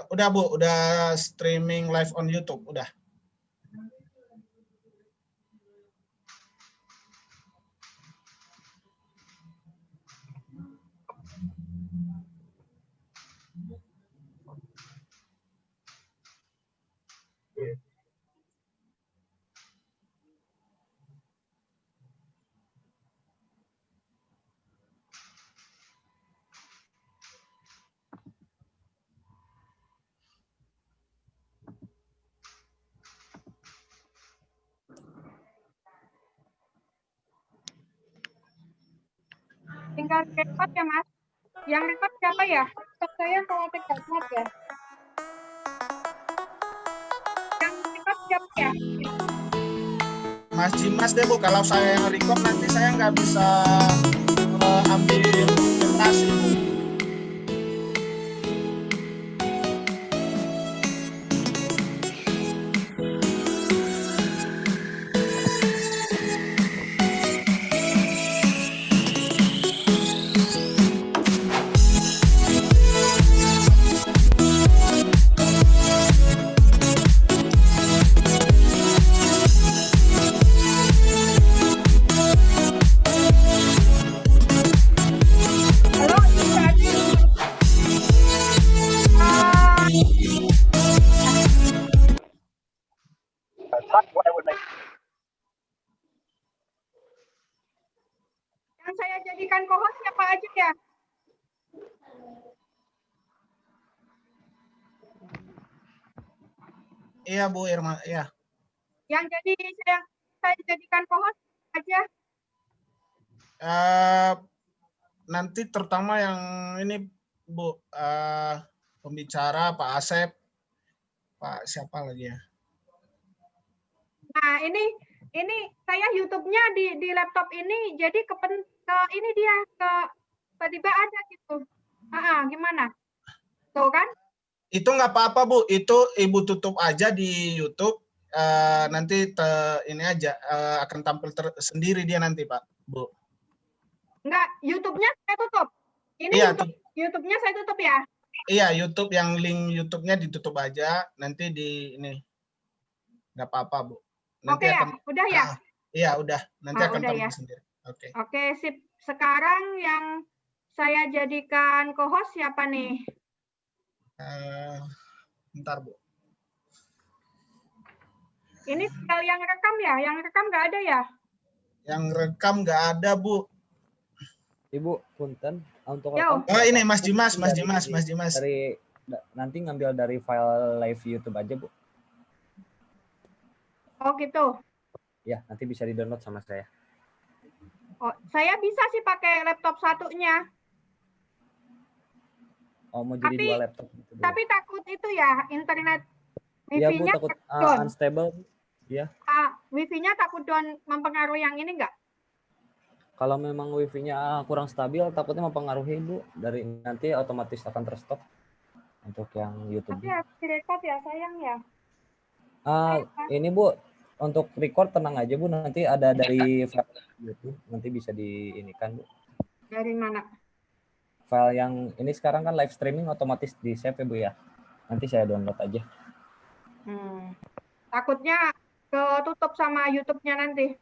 Udah Bu, udah streaming live on YouTube, udah. Tinggal record ya Mas. Yang record siapa ya? Stop saya kalau tidak muat ya. Yang record siapa ya? Mas Jimas deh Bu, kalau saya yang record nanti saya nggak bisa ambil presentasi Bu. Yang saya jadikan co-host siapa aja ya? Iya Bu Irma, iya. Yang saya jadikan co-host aja. Nanti terutama yang ini Bu, pembicara Pak Asep, Pak siapa lagi ya? Nah ini saya YouTube-nya di laptop ini, jadi ke ini dia ke tiba-tiba ada gitu. Gimana? Tuh kan? Itu nggak apa-apa Bu, itu Ibu tutup aja di YouTube. Nanti ini aja akan tampil sendiri dia nanti Pak Bu. Enggak, YouTube-nya saya tutup. Ini iya, YouTube-nya saya tutup ya. Iya, YouTube yang link YouTube-nya ditutup aja, nanti di ini nggak apa-apa Bu. Nanti Oke akan, ya, udah ya. Iya udah, nanti akan udah tampil ya. sendiri. Oke. Oke, sip. Sekarang yang saya jadikan co-host siapa nih? Bentar Bu. Ini tinggal yang rekam ya? Yang rekam nggak ada ya? Yang rekam nggak ada Bu. Ibu, punten untuk rekam. Oh ini Mas Jimas. Dari nanti ngambil dari file live YouTube aja Bu. Oh gitu. Ya, nanti bisa di-download sama saya. Oh, saya bisa sih pakai laptop satunya. Oh, mau jadi dua laptop gitu, Bu. Tapi takut itu ya, internet Iya Bu, wifi-nya takut unstable. Iya. Wifi-nya takut down mempengaruhi yang ini enggak? Kalau memang wifi-nya kurang stabil, takutnya mempengaruhi Bu. Dari nanti otomatis akan terstop untuk yang YouTube. Tapi harus direkod ya, sayang ya. Ini Bu, untuk record tenang aja Bu, nanti ada dari YouTube, nanti bisa diinikan Bu. Dari mana? File yang ini sekarang kan live streaming otomatis di save ya Bu ya. Nanti saya download aja. Takutnya ketutup sama YouTube-nya nanti.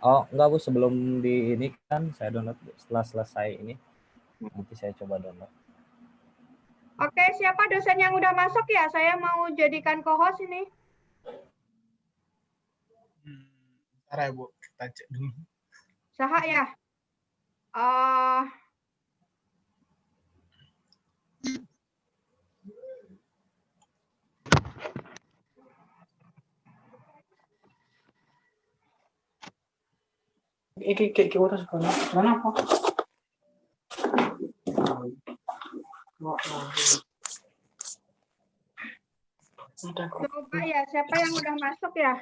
Oh enggak Bu, sebelum di ini kan saya download setelah selesai ini. Nanti saya coba download. Oke, siapa dosen yang udah masuk ya? Saya mau jadikan co-host ini. Bentar ya Bu, kita cek dulu. Saha ya? Kayak gimana sekarang? Kenapa? Coba ya, siapa yang udah masuk ya?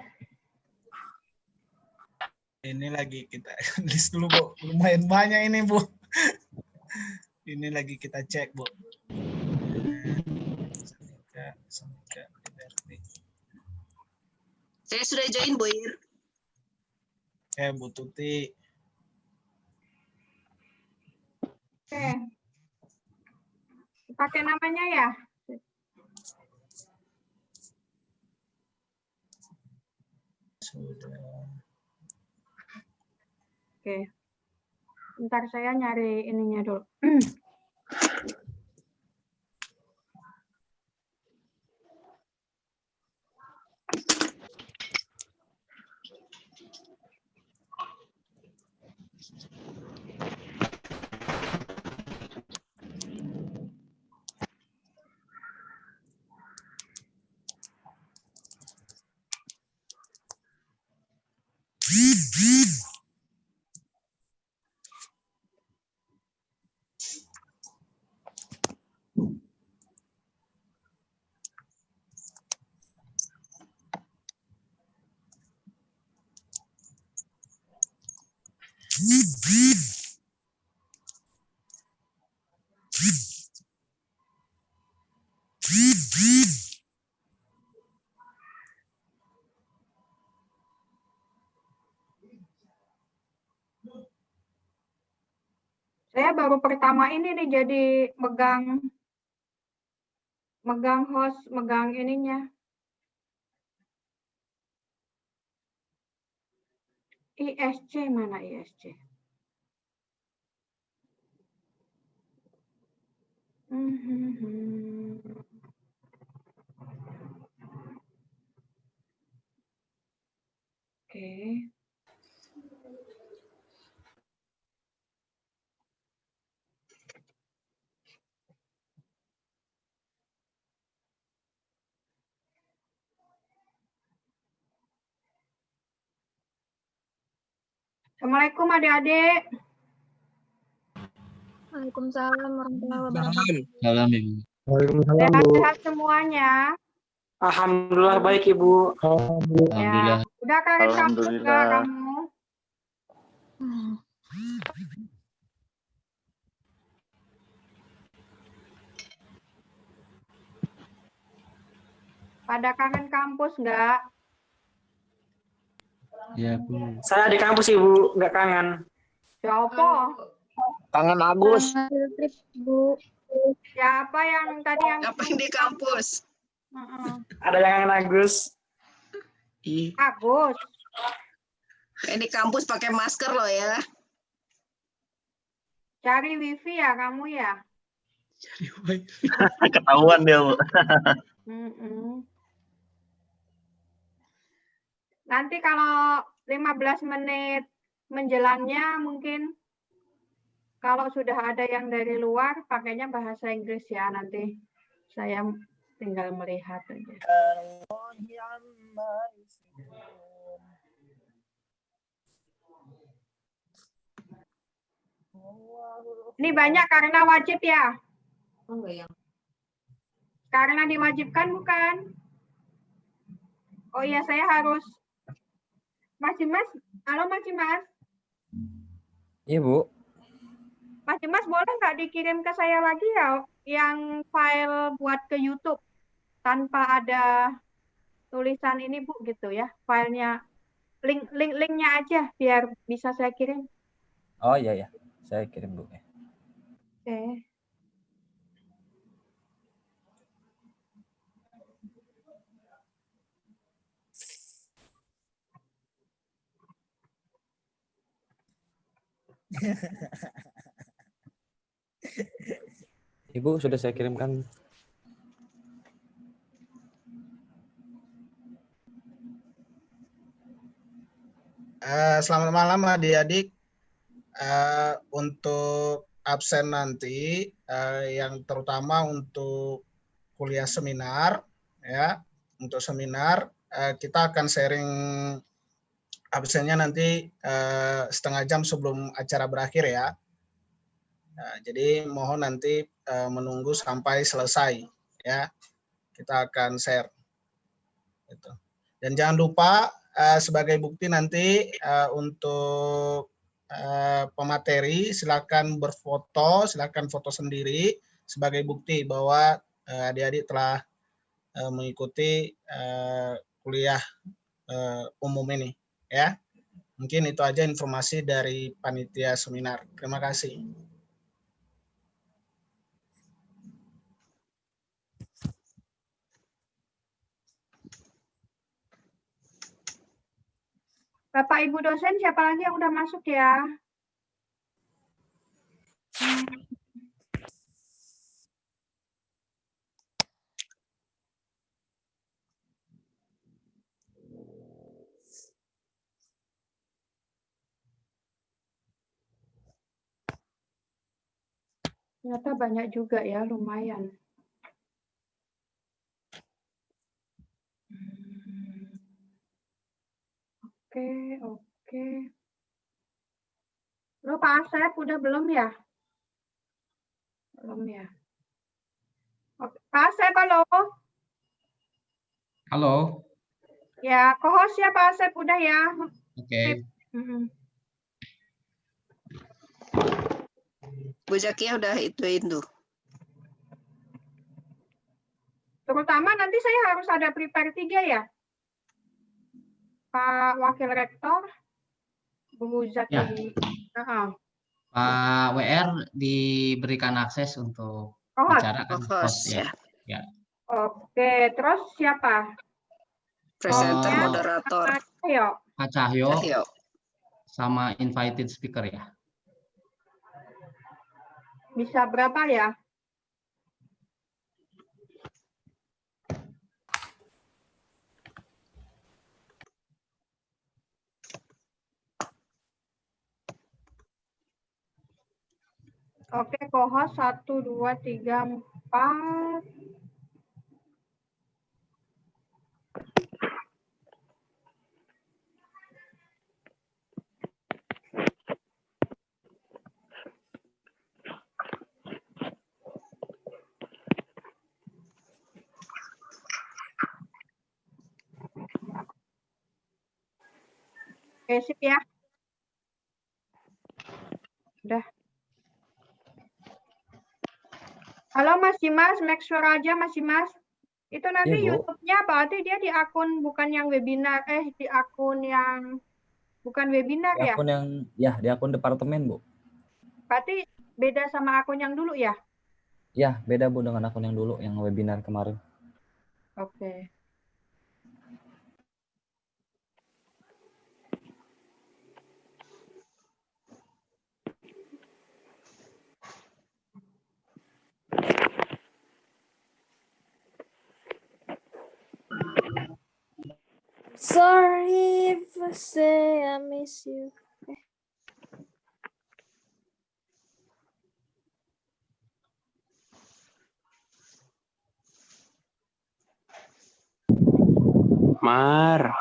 Ini lagi kita list dulu Bu, lumayan banyak ini Bu. Ini lagi kita cek Bu. Saya sudah join Bu Ir. Bu Tuti. Oke. Pakai namanya ya? Sudah. Oke. Bentar saya nyari ininya dulu. Saya baru pertama ini nih jadi megang host, megang ininya. ISC mana ISC? Oke. Assalamualaikum adik-adik. Waalaikumsalam warahmatullahi wabarakatuh. Salam Ibu. Sehat-sehat semuanya. Alhamdulillah baik Ibu. Alhamdulillah. Ya, udah kangen kampus nggak kamu? Pada kangen kampus nggak? Ya Bu. Saya di kampus Ibu, nggak kangen. Siapa? Kangen Agus. Trip, Bu. Siapa yang tadi yang Ngapain di kampus? Ada yang kangen Agus. Ih, Agus. ini kampus pakai masker loh ya. Cari wifi ya kamu ya? Ketahuan dia, Bu. Nanti kalau 15 menit menjelannya mungkin kalau sudah ada yang dari luar pakainya bahasa Inggris ya, nanti saya tinggal melihat aja. Ini banyak karena wajib ya? Karena diwajibkan bukan? Oh iya, saya harus. Mas Dimas, halo Mas Dimas. Iya, Bu. Mas Dimas boleh nggak dikirim ke saya lagi ya yang file buat ke YouTube tanpa ada tulisan ini Bu gitu ya, filenya linknya aja biar bisa saya kirim. Oh iya ya, saya kirim Bu. Oke. Ibu sudah saya kirimkan. Selamat malam adik-adik. Untuk absen nanti, yang terutama untuk kuliah seminar, ya, untuk seminar kita akan sharing absennya nanti setengah jam sebelum acara berakhir ya. Jadi mohon nanti menunggu sampai selesai, ya. Kita akan share. Gitu. Dan jangan lupa sebagai bukti nanti untuk pemateri silakan berfoto, silakan foto sendiri sebagai bukti bahwa adik-adik telah mengikuti kuliah umum ini, ya. Mungkin itu aja informasi dari panitia seminar. Terima kasih. Bapak Ibu dosen, siapa lagi yang udah masuk ya? Ternyata banyak juga ya, lumayan. Oke, oke. Bro, Pak Asep udah belum ya? Belum ya. Oke. Pak Asep, halo. Halo. Ya, co-host ya Pak Asep udah ya. Oke. Bu Zakia udah ituin tuh. Terutama nanti saya harus ada prepare 3 ya. Pak Wakil Rektor, Bu Zaki. Pak WR diberikan akses untuk Host. bicara kan host ya. Ya. Oke, terus siapa? Presenter, moderator. Pak Cahyo sama invited speaker ya. Bisa berapa ya? Oke, co-host 1, 2, 3, 4. Oke, sip ya. Udah. Halo Mas Dimas, make sure aja Mas Dimas. Itu nanti Iya, Bu. YouTube-nya berarti dia di akun bukan yang webinar, di akun yang bukan webinar Di ya? akun yang di akun departemen, Bu. Berarti beda sama akun yang dulu ya? Ya, beda Bu dengan akun yang dulu yang webinar kemarin. Oke. Sorry if I say I miss you. Mar.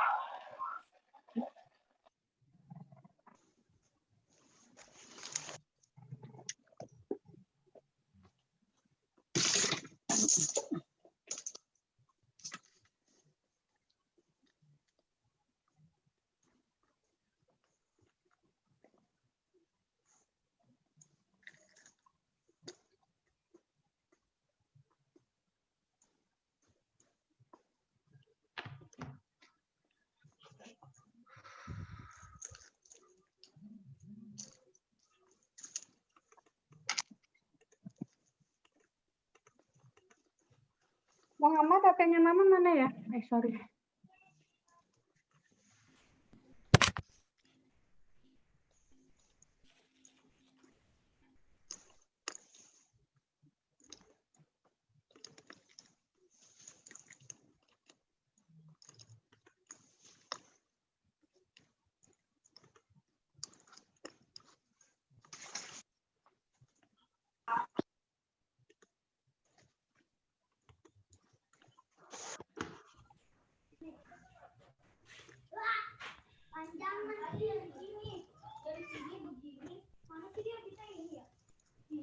Muhammad, HP-nya Mama mana ya? Sorry.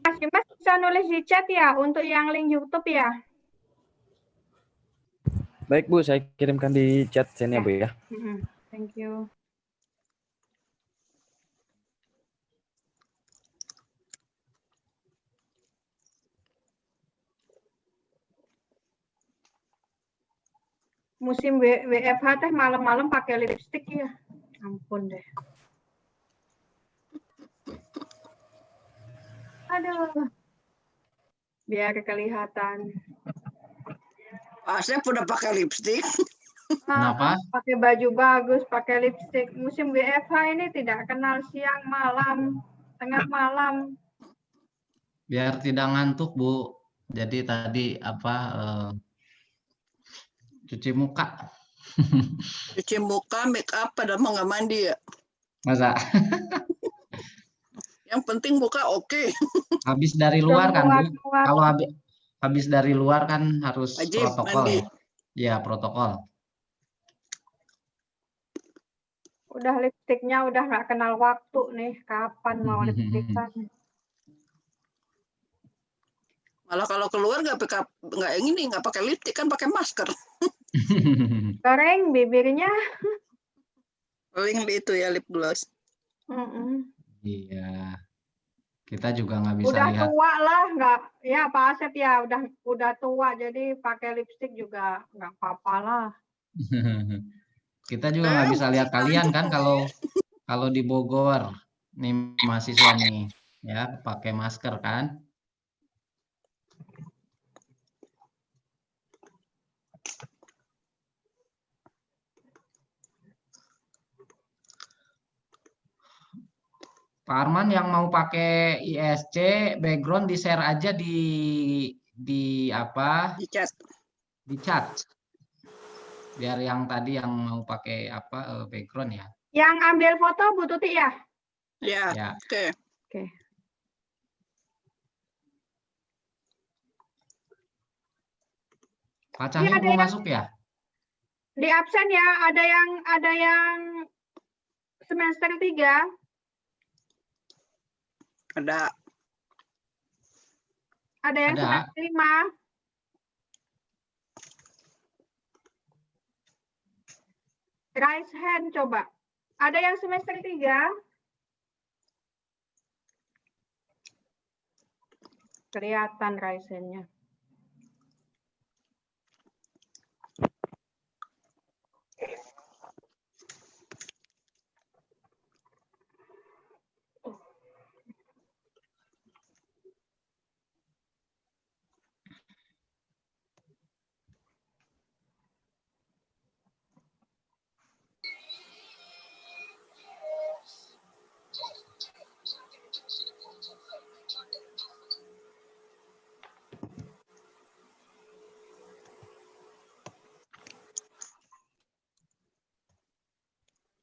Mas Dimas bisa nulis di chat ya untuk yang link YouTube ya. Baik Bu, saya kirimkan di chat ya Bu ya. Thank you. Musim WFH teh malam-malam pakai lipstick ya. Ampun deh. Aduh. Biar kelihatan. Asep udah pakai lipstick. Kenapa? Pakai baju bagus, pakai lipstik. Musim WFH ini tidak kenal siang, malam, tengah malam. Biar tidak ngantuk, Bu. Jadi tadi apa cuci muka. Cuci muka, make up, padahal mau nggak mandi ya. Masa Yang penting muka oke. habis dari luar kan, Bu? Keluar. Kalau habis dari luar kan harus Wajib protokol mandi. ya. Iya, protokol. Udah lipstiknya udah nggak kenal waktu nih. Kapan mau lipstikan? Malah kalau keluar nggak pakai lipstik kan pakai masker. Goreng bibirnya. Paling itu ya lip gloss. Iya. Kita juga nggak bisa Udah lihat. tua lah, nggak ya Pak Asep ya udah tua jadi pakai lipstik juga nggak apa-apa lah. Kita juga nggak bisa lihat kalian kan kalau di Bogor nih mahasiswa nih ya pakai masker kan. Pak Arman yang mau pakai ISC background di share aja di apa? Di chat. Biar yang tadi yang mau pakai apa background ya. Yang ambil foto Bu Tuti ya? Ya. Oke. Pak Cahyo belum masuk ya? Di absen ya, ada yang semester 3. Ada yang semester 5. Raise hand coba. Ada yang semester 3? Kelihatan raise hand-nya.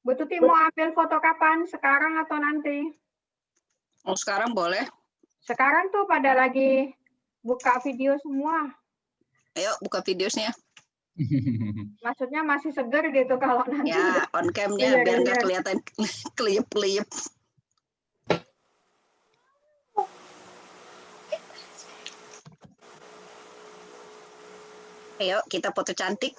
Bu Tuti mau ambil foto kapan? Sekarang atau nanti? Oh, sekarang boleh. Sekarang tuh pada lagi buka video semua. Ayo buka videonya. Maksudnya masih seger gitu kalau nanti. Ya, on cam-nya biar nggak kelihatan keliyep-keliyep. Ayo kita foto cantik.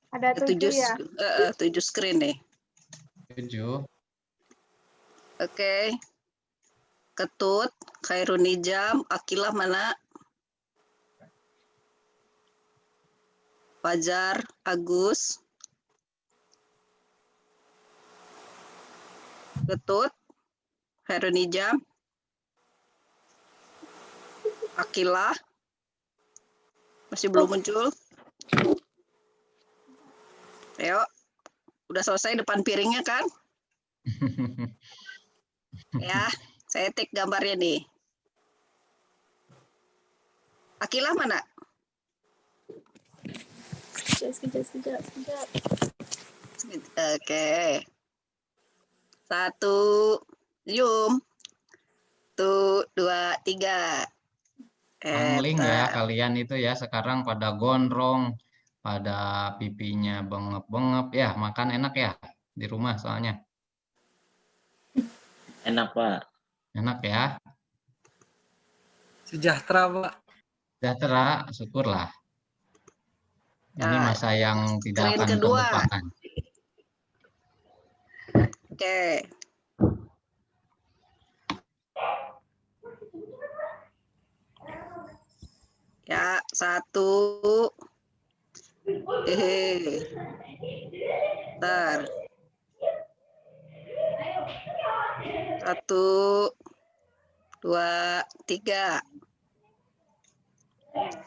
Ada 7 ya? 7 screen nih. 7. Oke. Ketut, Khairunijam, Akilah mana? Fajar, Agus. Ketut, Khairunijam, Akilah. Masih belum muncul. Ayo, udah selesai depan piringnya kan? Ya, saya take gambarnya nih. Akilah mana? Sekejap. Oke. 1, zoom. 1, 2, 3. Angling ya kalian itu ya sekarang pada gondrong, pada pipinya bengep-bengep ya, makan enak ya di rumah soalnya. Enak, Pak. Enak ya. Sejahtera, Pak. Sejahtera, syukurlah. Ini masa yang tidak screen akan kedua. terlupakan. Oke. Ya, 1. Bentar. 1, 2, 3.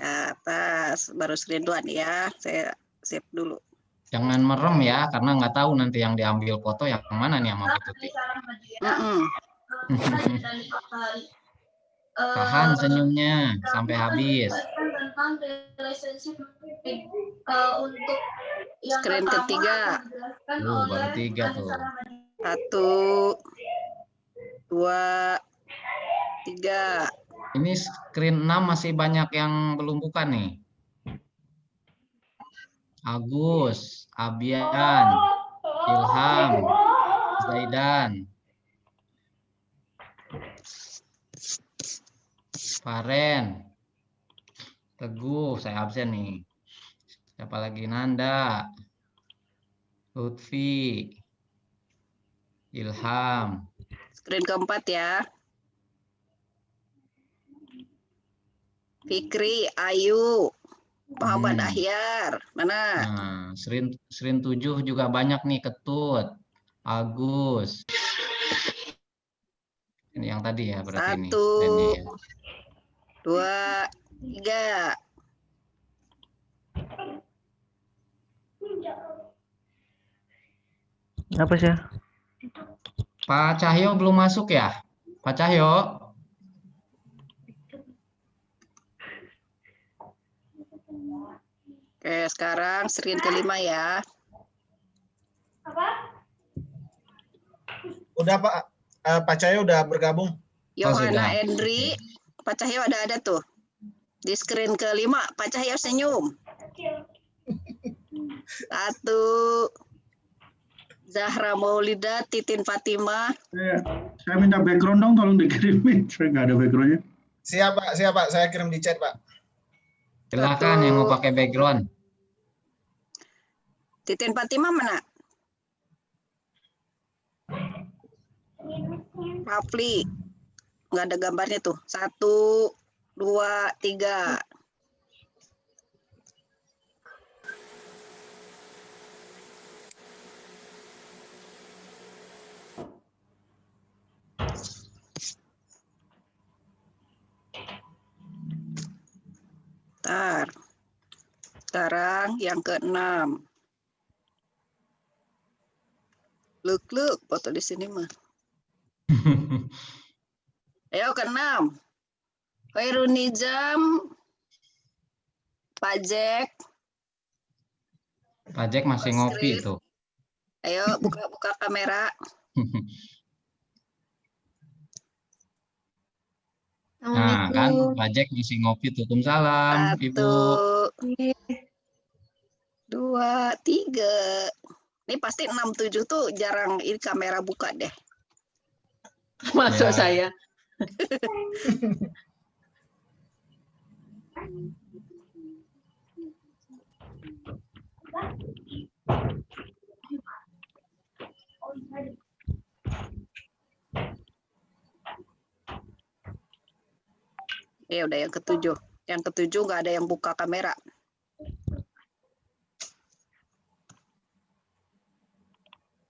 Atas, baru screen 2 nih ya. Saya save dulu. Jangan merem ya, karena nggak tahu nanti yang diambil foto yang mana nih sama Bu Tuti. Tahan senyumnya sampai habis. Screen ketiga. Baru 3 tuh. 1, 2, 3. Ini screen 6 masih banyak yang belum buka nih. Agus, Abian, Ilham, Zaidan, Faren, Teguh, saya absen nih. Siapa lagi? Nanda, Lutfi, Ilham. Screen keempat ya. Fikri, Ayu, Muhammad Ahyar. Mana? Nah, screen 7 juga banyak nih, Ketut, Agus. Ini yang tadi ya berarti 1, ini. Screen-nya ya. 2, 3. Apa sih? Pak Cahyo belum masuk ya? Pak Cahyo? Oke, sekarang screen kelima ya. Udah Pak, Pak Cahyo udah bergabung. Yohana sudah. Endri, Pak Cahyo ada tuh. Di screen kelima, Pak Cahyo senyum. 1. Zahra Maulida, Titin Fatima. Saya minta background dong, tolong dikirimin. Saya nggak ada backgroundnya. Siap Pak, saya kirim di chat Pak. Silakan yang mau pakai background. Titin Fatima mana? Rafli. Nggak ada gambarnya tuh. 1, 2, 3. Bentar. Sekarang yang ke-6. Look, foto di sini mah. Ayo ke-6. Khairunizam, Pajek. Pajek masih ngopi tuh. Ayo buka kamera. Nah kan, Pajek masih ngopi tuh. Waalaikumsalam, 1, Ibu. 2, 3. Ini pasti 6, 7 tuh jarang ini kamera buka deh. Masuk Ya. saya. Ya udah yang ke-7. Yang ke-7 nggak ada yang buka kamera.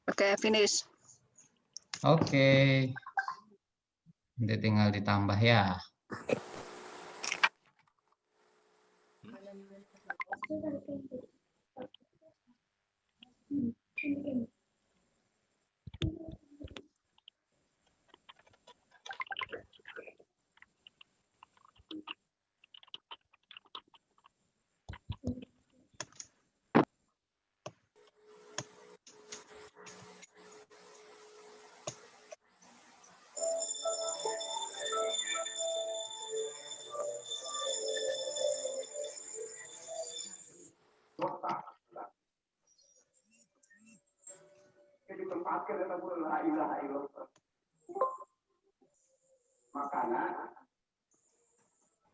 Oke, finish. Oke. Nanti tinggal ditambah ya.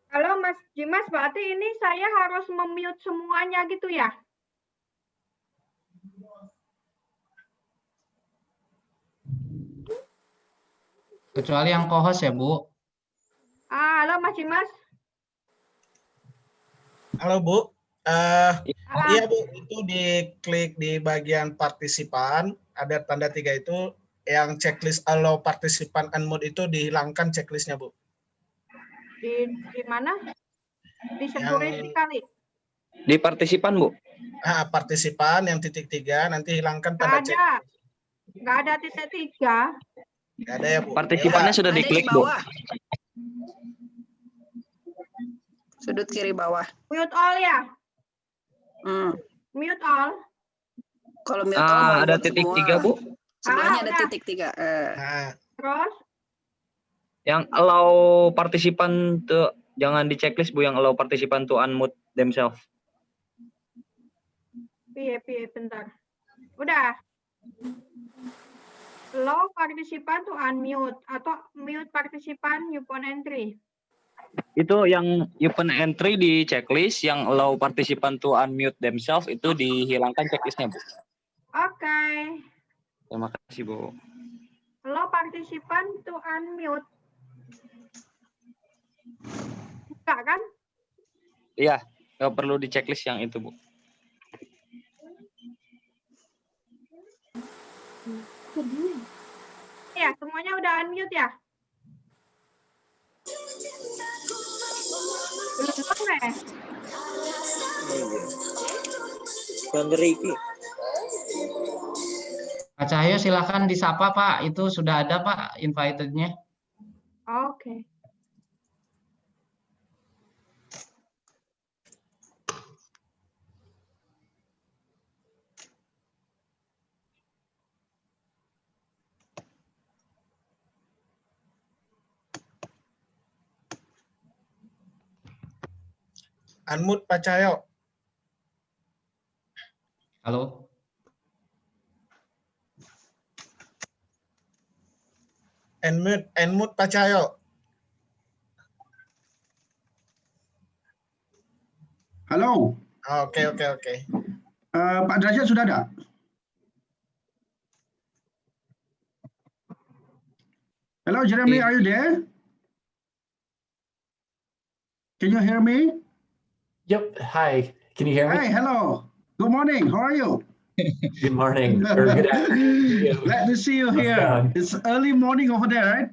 Halo Mas Dimas, berarti ini saya harus memute semuanya gitu ya? Kecuali yang co-host ya, Bu. Halo Mas Dimas. Halo Bu. Iya Bu, itu diklik di bagian partisipan, ada tanda 3 itu, yang checklist allow partisipan unmute itu dihilangkan checklistnya Bu. Di mana? Disemburin kali. Di partisipan, Bu. Partisipan yang titik 3 nanti hilangkan Nggak tanda ada. checklist. Nggak ada titik 3. Nggak ada ya, Bu? Partisipannya sudah Ada di diklik, Bu. bawah. Sudut kiri bawah. Mute all ya? Mute all. Kalau mute all Ada buat titik semua. 3, Bu. Sebelahnya ada udah. titik 3. Terus? Yang allow partisipan tuh jangan di checklist, Bu, yang allow partisipan to unmute themselves. Piye, bentar. Udah. Allow partisipan to unmute atau mute partisipan upon entry. Itu yang open entry di checklist, yang allow partisipan to unmute themselves itu dihilangkan checklistnya, Bu. Oke. Terima kasih, Bu. Allow partisipan to unmute. Enggak kan? Iya, nggak perlu di checklist yang itu, Bu. Ya, semuanya udah unmute ya? Belum Pak Cahyo silakan disapa, Pak. Itu sudah ada, Pak, invited-nya. Oke. Unmute Pak Cahyo. Halo. Unmute Pak Cahyo. Halo. Oke. Pak Derajat sudah ada? Hello, Jeremy, are you there? Can you hear me? Yep. Hi. Can you hear me? Hi, hello. Good morning. How are you? Good morning. Or good afternoon. Glad to see you here. It's early morning over there, right?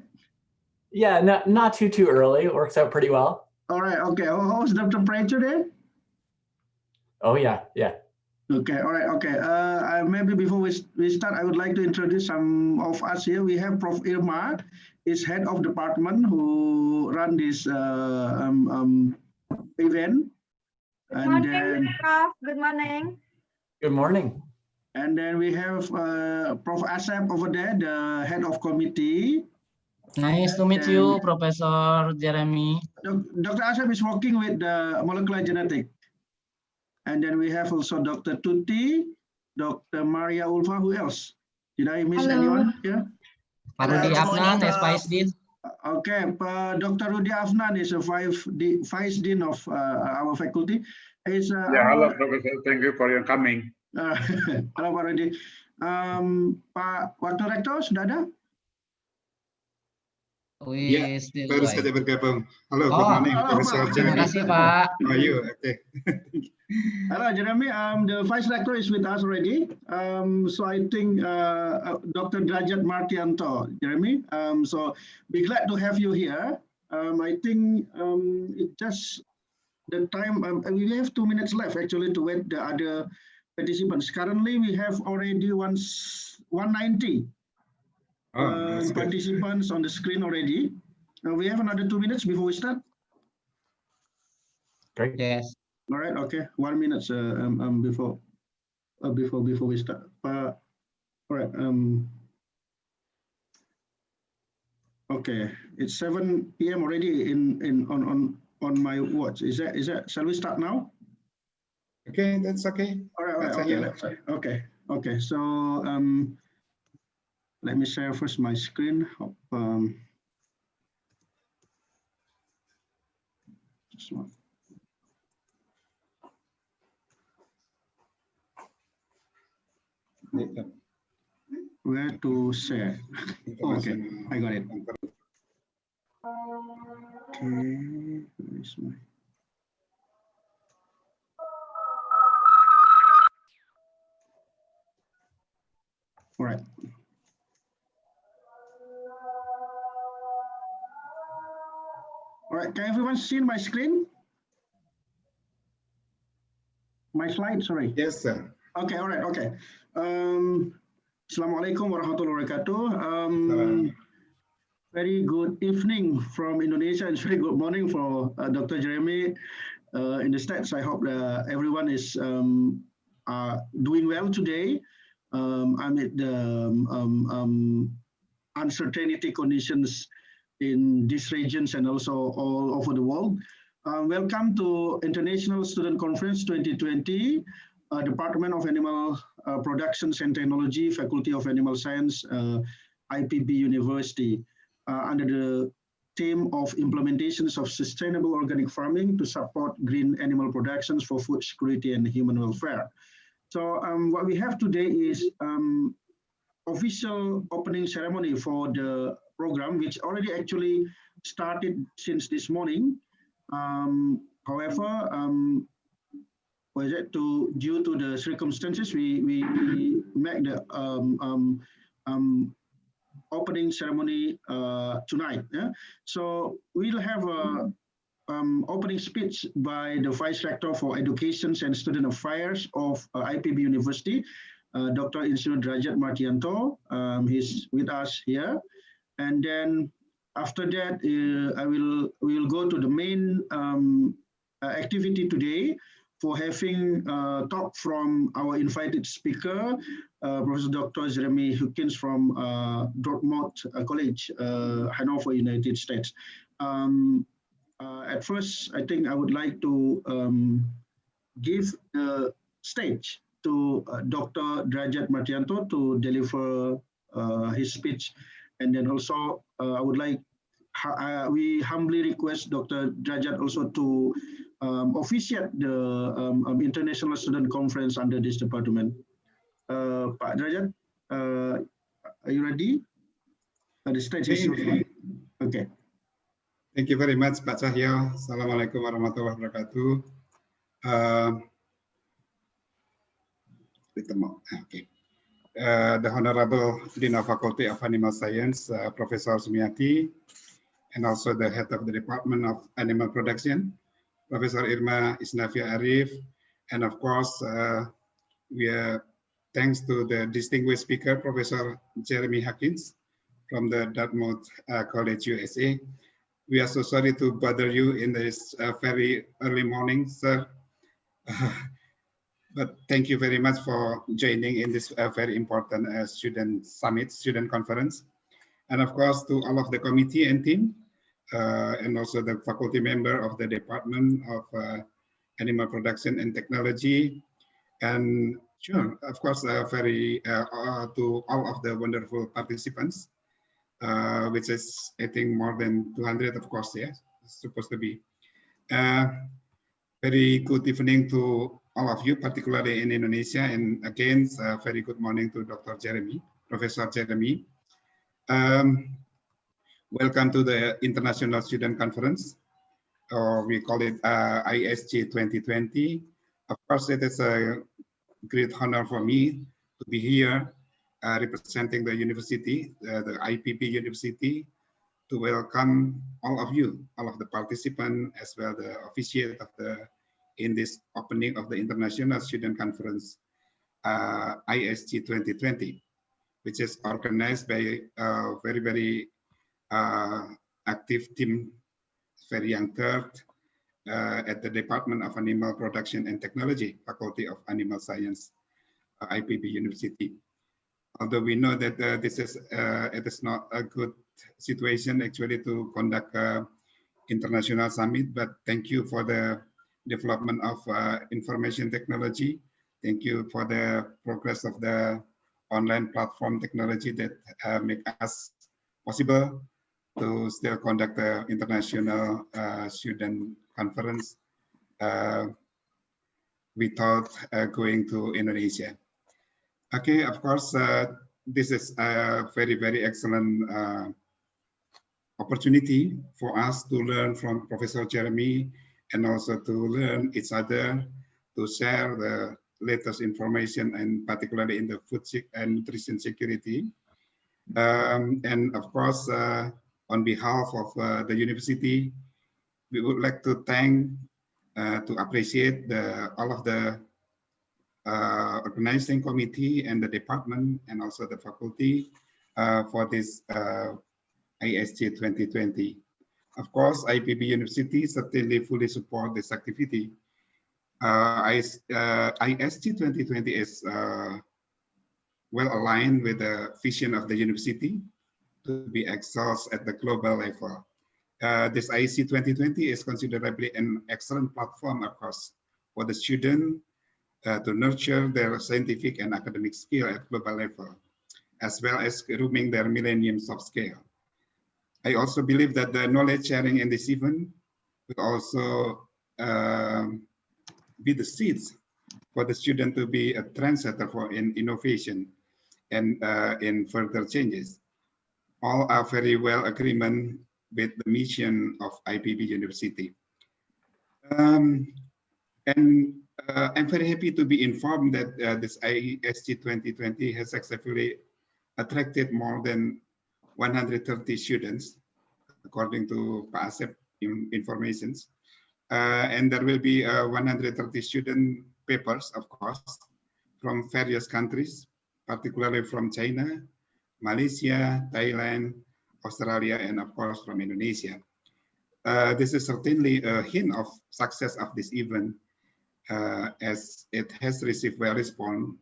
Yeah, not too early. It works out pretty well. All right. Okay. How's the temperature there? Oh yeah. Okay. All right. Okay. Maybe before we start, I would like to introduce some of us here. We have Prof. Irma, is head of department who run this event. Good morning, Prof. Good morning. Good morning. And then we have Prof. Asep over there, the head of committee. Nice to meet you, Professor Jeremy. Dr. Asep is working with the molecular genetic. And then we have also Dr. Tuti, Dr. Maria Ulfa. Who else? Did I miss anyone here? Pak Rudi Afnan, Vice Dean. Okay, Dr. Rudi Afnan is a Vice Dean of our faculty. Hello, Professor. Thank you for your coming. Halo Pak Rudi. Pak Wakil Rektor sudah ada? Baru saja bergabung. Halo, good morning, Professor Jeremy. Terima kasih, Pak. How are you? Okay. Hello, Jeremy. The Vice Rector is with us already. So I think Dr. Derajat Martianto, Jeremy. So be glad to have you here. I think it just the time, we have 2 minutes left actually to wait the other participants. Currently, we have already 190 participants on the screen already. We have another 2 minutes before we start. Great. Yes. All right. Okay. 1 minute before we start. All right. Okay. It's 7 p.m. already on my watch. Is that? Shall we start now? Okay, that's okay. All right. Okay. So let me share first my screen. Just one. Where to share? Okay, I got it. Okay, where is my? All right. All right, can everyone see my screen? My slide, sorry. Yes, sir. Okay, all right, okay. Assalamualaikum warahmatullahi wabarakatuh. Very good evening from Indonesia and very good morning for Dr. Jeremy in the States. I hope everyone is doing well today amid the uncertainty conditions in these regions and also all over the world. Welcome to International Student Conference 2020, Department of Animal Productions and Technology, Faculty of Animal Science, IPB University, under the theme of implementations of sustainable organic farming to support green animal productions for food security and human welfare. So what we have today is official opening ceremony for the program, which already actually started since this morning. However, due to the circumstances, we make the opening ceremony tonight. Yeah? So we'll have a opening speech by the Vice Rector for Education and Student Affairs of IPB University, Dr. Insinyur Derajat Martianto. He's with us here. And then after that, we will go to the main activity today for having talk from our invited speaker, Professor Dr. Jeremy Hawkins from Dartmouth College, Hanover, United States. At first, I think I would like to give the stage to Dr. Derajat Martianto to deliver his speech. And then also, I would like, we humbly request Dr. Derajat also to officiate the International Student Conference under this department. Pak Derajat, are you ready? The stage is yours. Okay. Thank you very much, Pak Cahyo. Assalamualaikum warahmatullahi wabarakatuh. Okay. The Honorable Dean of Faculty of Animal Science, Professor Sumiati, and also the Head of the Department of Animal Production, Professor Irma Isnavia Arif, and of course, we are thanks to the distinguished speaker, Professor Jeremy Hawkins from the Dartmouth College, USA. We are so sorry to bother you in this very early morning, sir. But thank you very much for joining in this very important student summit, student conference. And of course, to all of the committee and team, and also the faculty member of the Department of Animal Production and Technology. And sure, of course, very to all of the wonderful participants, which is, I think, more than 200, of course, yes, it's supposed to be. Very good evening to all of you, particularly in Indonesia, and again, very good morning to Dr. Jeremy, Professor Jeremy. Welcome to the International Student Conference, or we call it ISC 2020. Of course, it is a great honor for me to be here representing the university, the IPP University, to welcome all of you, all of the participants, as well the officiate of in this opening of the International Student Conference, ISC 2020, which is organized by a very, very active team, very young third, at the Department of Animal Production and Technology, Faculty of Animal Science, IPB University. Although we know that this is it is not a good situation actually to conduct an international summit, but thank you for the development of information technology. Thank you for the progress of the online platform technology that make us possible to still conduct the international student conference without going to Indonesia. Okay, of course, this is a very, very excellent opportunity for us to learn from Professor Jeremy and also to learn each other, to share the latest information, and particularly in the food and nutrition security. And of course, on behalf of the university, we would like to thank, to appreciate all of the organizing committee and the department and also the faculty for this ISC 2020. Of course, IPB University certainly fully support this activity. ISC 2020 is well aligned with the vision of the university to be excels at the global level. This ISC 2020 is considerably an excellent platform, of course, for the student to nurture their scientific and academic skill at global level, as well as grooming their millennium soft skill. I also believe that the knowledge sharing in this event will also be the seeds for the student to be a trendsetter for innovation and in further changes. All are very well agreement with the mission of IPB University. And I'm very happy to be informed that this ISC 2020 has successfully attracted more than 130 students, according to PASEP informations. And there will be 130 student papers, of course, from various countries, particularly from China, Malaysia, Thailand, Australia, and of course from Indonesia. This is certainly a hint of success of this event, as it has received well response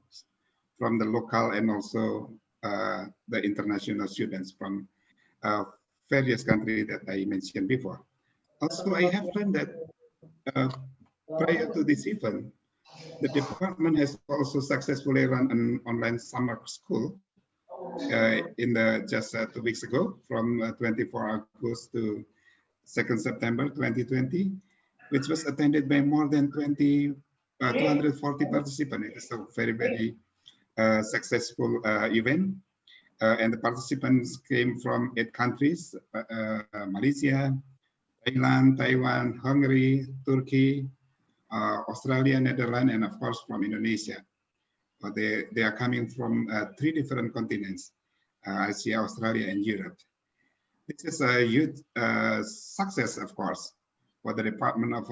from the local and also the international students from various countries that I mentioned before. Also, I have learned that prior to this event, the department has also successfully run an online summer school in just 2 weeks ago, from 24 August to 2nd September 2020, which was attended by more than 240 participants. It is a very, very successful event. And the participants came from 8 countries, Malaysia, Thailand, Taiwan, Hungary, Turkey, Australia, Netherlands, and of course from Indonesia. They are coming from 3 different continents, Asia, Australia, and Europe. This is a huge success, of course, for the Department of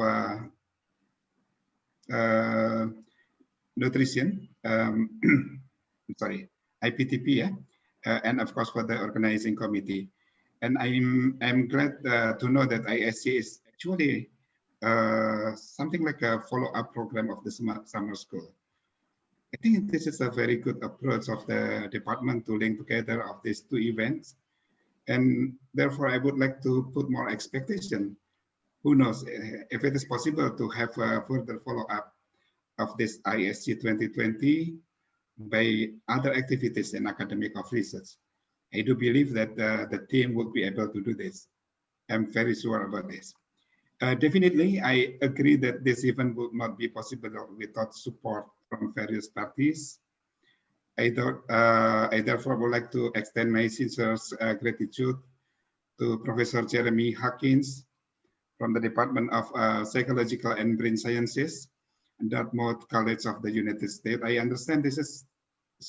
Nutrition, sorry, IPTP, yeah? And of course for the organizing committee. And I'm glad to know that ISC is actually something like a follow-up program of the summer school. I think this is a very good approach of the department to link together of these 2 events. And therefore, I would like to put more expectation. Who knows if it is possible to have a further follow-up of this ISC 2020 by other activities in academic of research. I do believe that the team will be able to do this. I'm very sure about this. Definitely, I agree that this event would not be possible without support from various parties. I therefore would like to extend my sincere gratitude to Professor Jeremy Hawkins from the Department of Psychological and Brain Sciences, Dartmouth College of the United States. I understand this is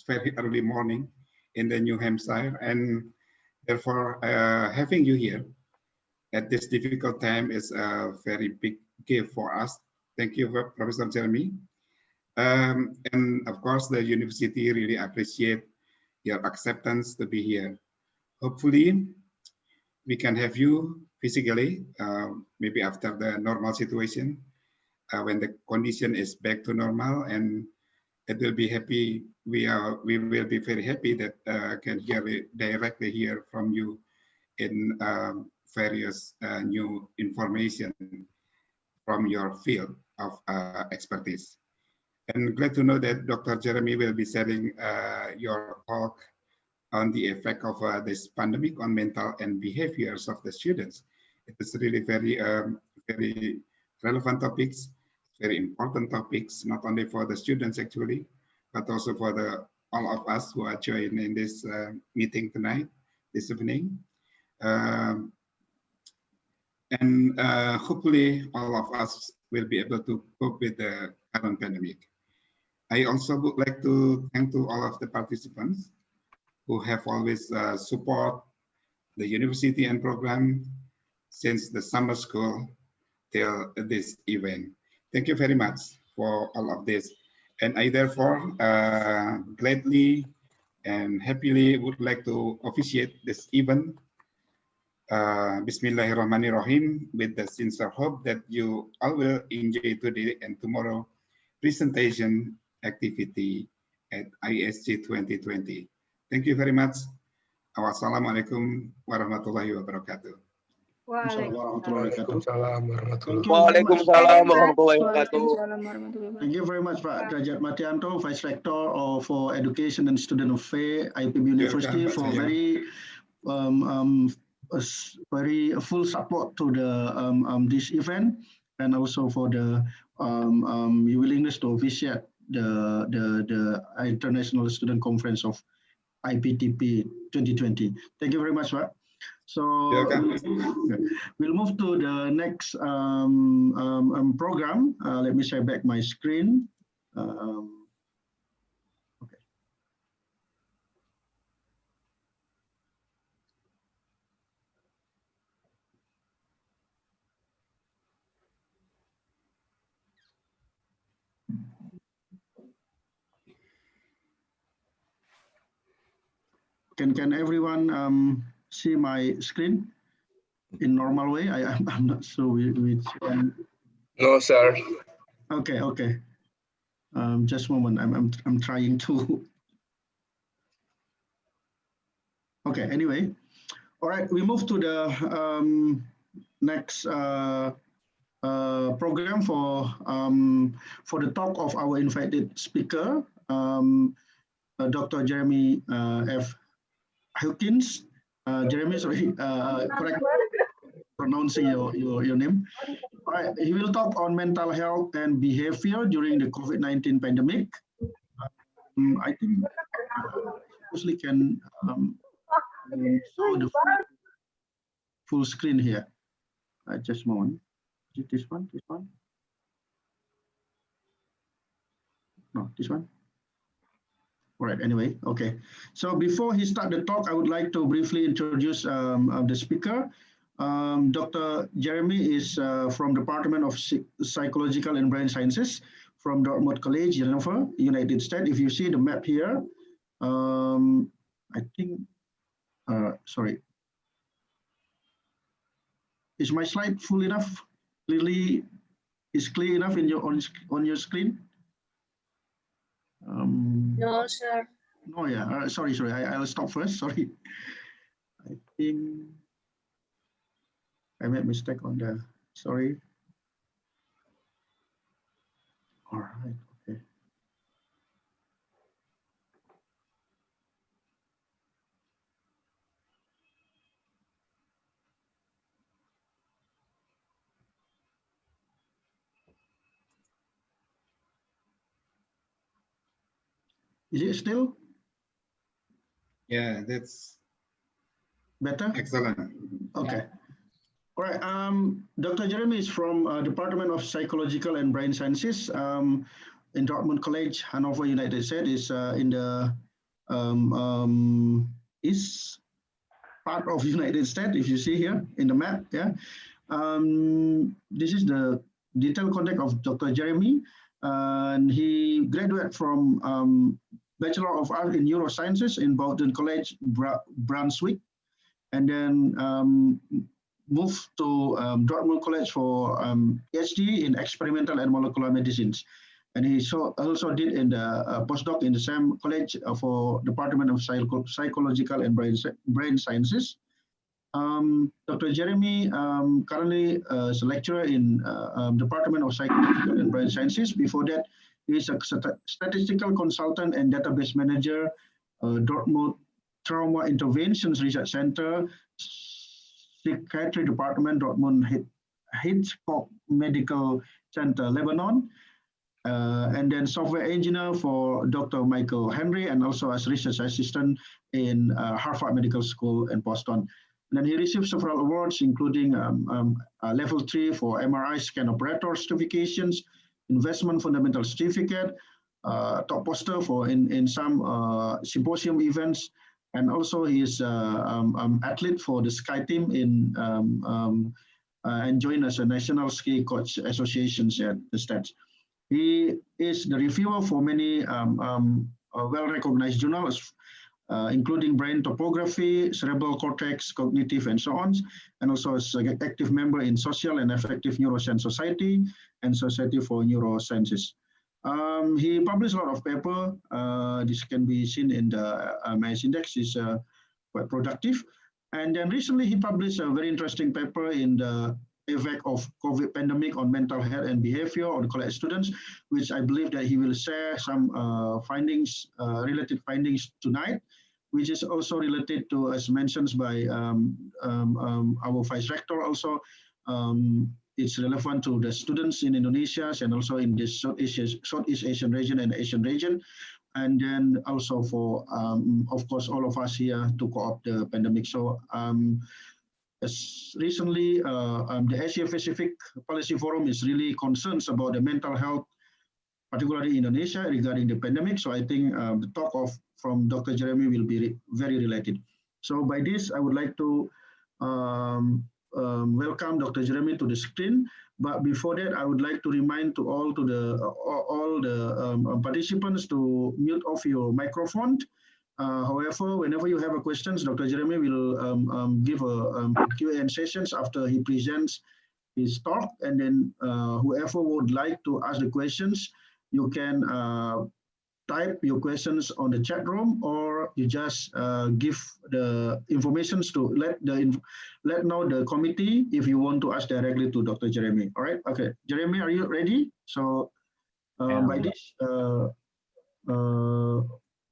very early morning in the New Hampshire, and therefore having you here at this difficult time is a very big gift for us. Thank you, Professor Jeremy. And of course, the university really appreciate your acceptance to be here. Hopefully, we can have you physically, maybe after the normal situation, when the condition is back to normal, and it will be happy. We will be very happy that can directly hear from you in various new information from your field of expertise. And glad to know that Dr. Jeremy will be sharing your talk on the effect of this pandemic on mental and behaviors of the students. It is really very, very relevant topics, very important topics, not only for the students actually, but also for all of us who are joining this meeting tonight, this evening. And hopefully all of us will be able to cope with the current pandemic. I also would like to thank to all of the participants who have always support the university and program since the summer school till this event. Thank you very much for all of this. And I therefore gladly and happily would like to officiate this event. Bismillahirrahmanirrahim, with the sincere hope that you all will enjoy today and tomorrow presentation activity at ISC 2020. Thank you very much. Wassalamualaikum warahmatullahi wabarakatuh. Waalaikumsalam warahmatullahi Waalaikumsalam. Thank you very much, Pak Derajat Martianto, Vice Rector for Education and Student Affairs, IPB University, for very full support to the this event, and also for the your willingness to officiate the International Student Conference of IPTP 2020. Thank you very much, Pak. So we'll move to the next program. Let me share back my screen. Okay. Can everyone see my screen in normal way? I'm not sure which one. No, sir. Okay. Just a moment. I'm trying to. Okay. Anyway, all right. We move to the next program for the talk of our invited speaker, Dr. Jeremy F. Hawkins. Jeremy, sorry, correct pronouncing your name. All right, he will talk on mental health and behavior during the COVID-19 pandemic. I think mostly can show the full screen here. Just a moment. Is it this one? This one? No, this one. All right, anyway, okay. So before he starts the talk, I would like to briefly introduce the speaker. Dr. Jeremy is from Department of Psychological and Brain Sciences from Dartmouth College, Geneva, United States. If you see the map here, I think, sorry. Is my slide full enough? Clearly, is clear enough in your on your screen? No, sir. No, yeah. Sorry. I'll stop first. Sorry. I think I made a mistake on the. Sorry. All right. Okay. Is it still? Yeah, that's better. Excellent. Okay. All right. Dr. Jeremy is from Department of Psychological and Brain Sciences in Dartmouth College, Hanover, United States. Is in the east part of United States. If you see here in the map, yeah. This is the detailed contact of Dr. Jeremy, and he graduated from Bachelor of Arts in Neurosciences in Bowdoin College, Brunswick, and then moved to Dartmouth College for PhD in experimental and molecular medicines. And he also did in the postdoc in the same college for Department of Psychological and Brain Sciences. Dr. Jeremy currently is a lecturer in Department of Psychological and Brain Sciences. Before that, he is a statistical consultant and database manager, Dartmouth Trauma Interventions Research Center, Psychiatry Department, Dartmouth Hitchcock Medical Center, Lebanon, and then software engineer for Dr. Michael Henry, and also as research assistant in Harvard Medical School in Boston. And then he received several awards, including level 3 for MRI scan operator certifications, investment fundamental certificate, top poster for in some symposium events, and also he is athlete for the Sky Team in and joined as a National Ski Coach Association at the States. He is the reviewer for many well-recognized journals, including brain topography, cerebral cortex, cognitive, and so on, and also is an active member in Social and Affective Neuroscience Society and Society for Neurosciences. He published a lot of paper. This can be seen in the MS Index. Is quite productive. And then recently he published a very interesting paper in the effect of COVID pandemic on mental health and behavior on college students, which I believe that he will share some findings, related findings tonight, which is also related to, as mentioned by our Vice Rector also, it's relevant to the students in Indonesia and also in this Southeast Asian region and Asian region. And then also for, of course, all of us here to co-op the pandemic. So as recently, the Asia Pacific Policy Forum is really concerned about the mental health, particularly in Indonesia, regarding the pandemic. So I think the talk from Dr. Jeremy will be very related. So by this, I would like to welcome Dr. Jeremy to the screen. But before that, I would like to remind to all the participants to mute off your microphone. However, whenever you have a questions, Dr. Jeremy will give a Q&A sessions after he presents his talk, and then whoever would like to ask the questions, you can type your questions on the chat room, or you just give the information to let know the committee if you want to ask directly to Dr. Jeremy. All right. Okay, Jeremy, are you ready? So by this,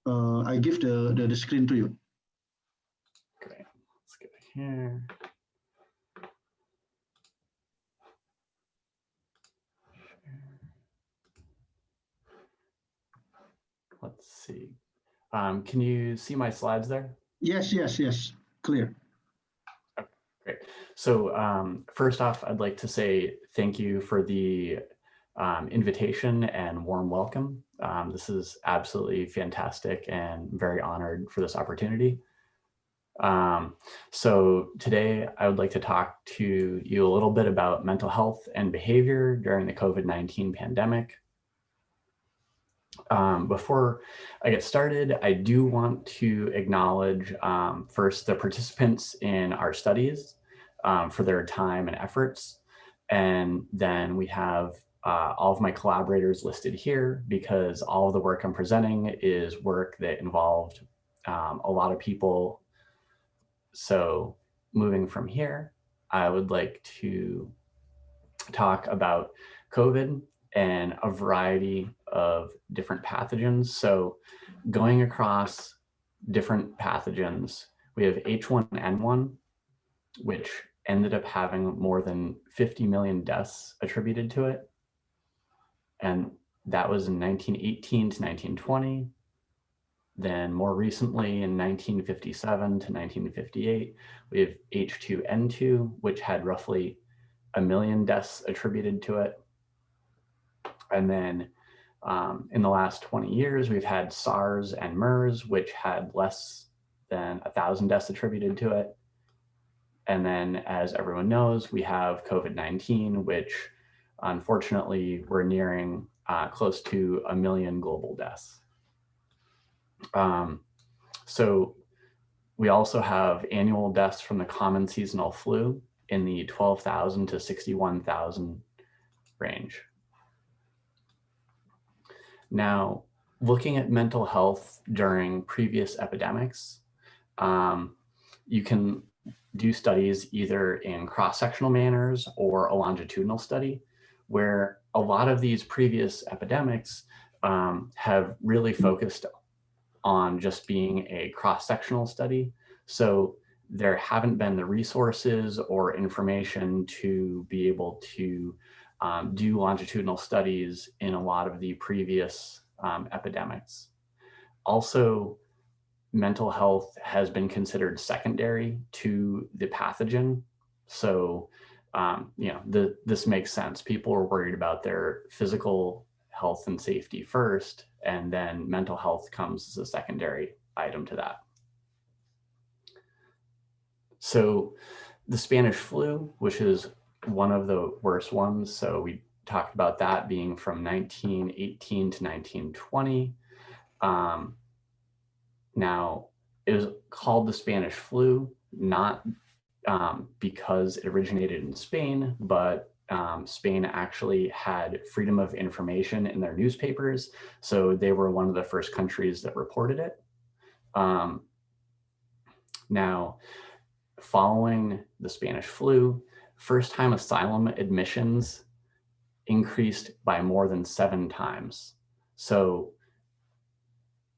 I give the screen to you. Okay, let's go here. Let's see. Can you see my slides there? Yes, clear. Okay, great. So first off, I'd like to say thank you for the invitation and warm welcome. This is absolutely fantastic and very honored for this opportunity. So today I would like to talk to you a little bit about mental health and behavior during the COVID-19 pandemic. Before I get started, I do want to acknowledge first the participants in our studies for their time and efforts. And then we have all of my collaborators listed here because all of the work I'm presenting is work that involved a lot of people. So moving from here, I would like to talk about COVID and a variety of different pathogens. So going across different pathogens, we have H1N1, which ended up having more than 50 million deaths attributed to it. And that was in 1918 to 1920. Then more recently in 1957 to 1958, we have H2N2, which had roughly 1 million deaths attributed to it. And then in the last 20 years, we've had SARS and MERS, which had less than 1,000 deaths attributed to it. And then, as everyone knows, we have COVID-19, which unfortunately we're nearing close to 1 million global deaths. So we also have annual deaths from the common seasonal flu in the 12,000 to 61,000 range. Now, looking at mental health during previous epidemics, you can do studies either in cross-sectional manners or a longitudinal study, where a lot of these previous epidemics have really focused on just being a cross-sectional study. So there haven't been the resources or information to be able to do longitudinal studies in a lot of the previous epidemics. Also, mental health has been considered secondary to the pathogen. So, this makes sense. People are worried about their physical health and safety first, and then mental health comes as a secondary item to that. So the Spanish flu, which is one of the worst ones, so we talked about that being from 1918 to 1920. Now, it was called the Spanish flu, not because it originated in Spain, but Spain actually had freedom of information in their newspapers. So they were one of the first countries that reported it. Now, following the Spanish flu, first-time asylum admissions increased by more than 7 times. So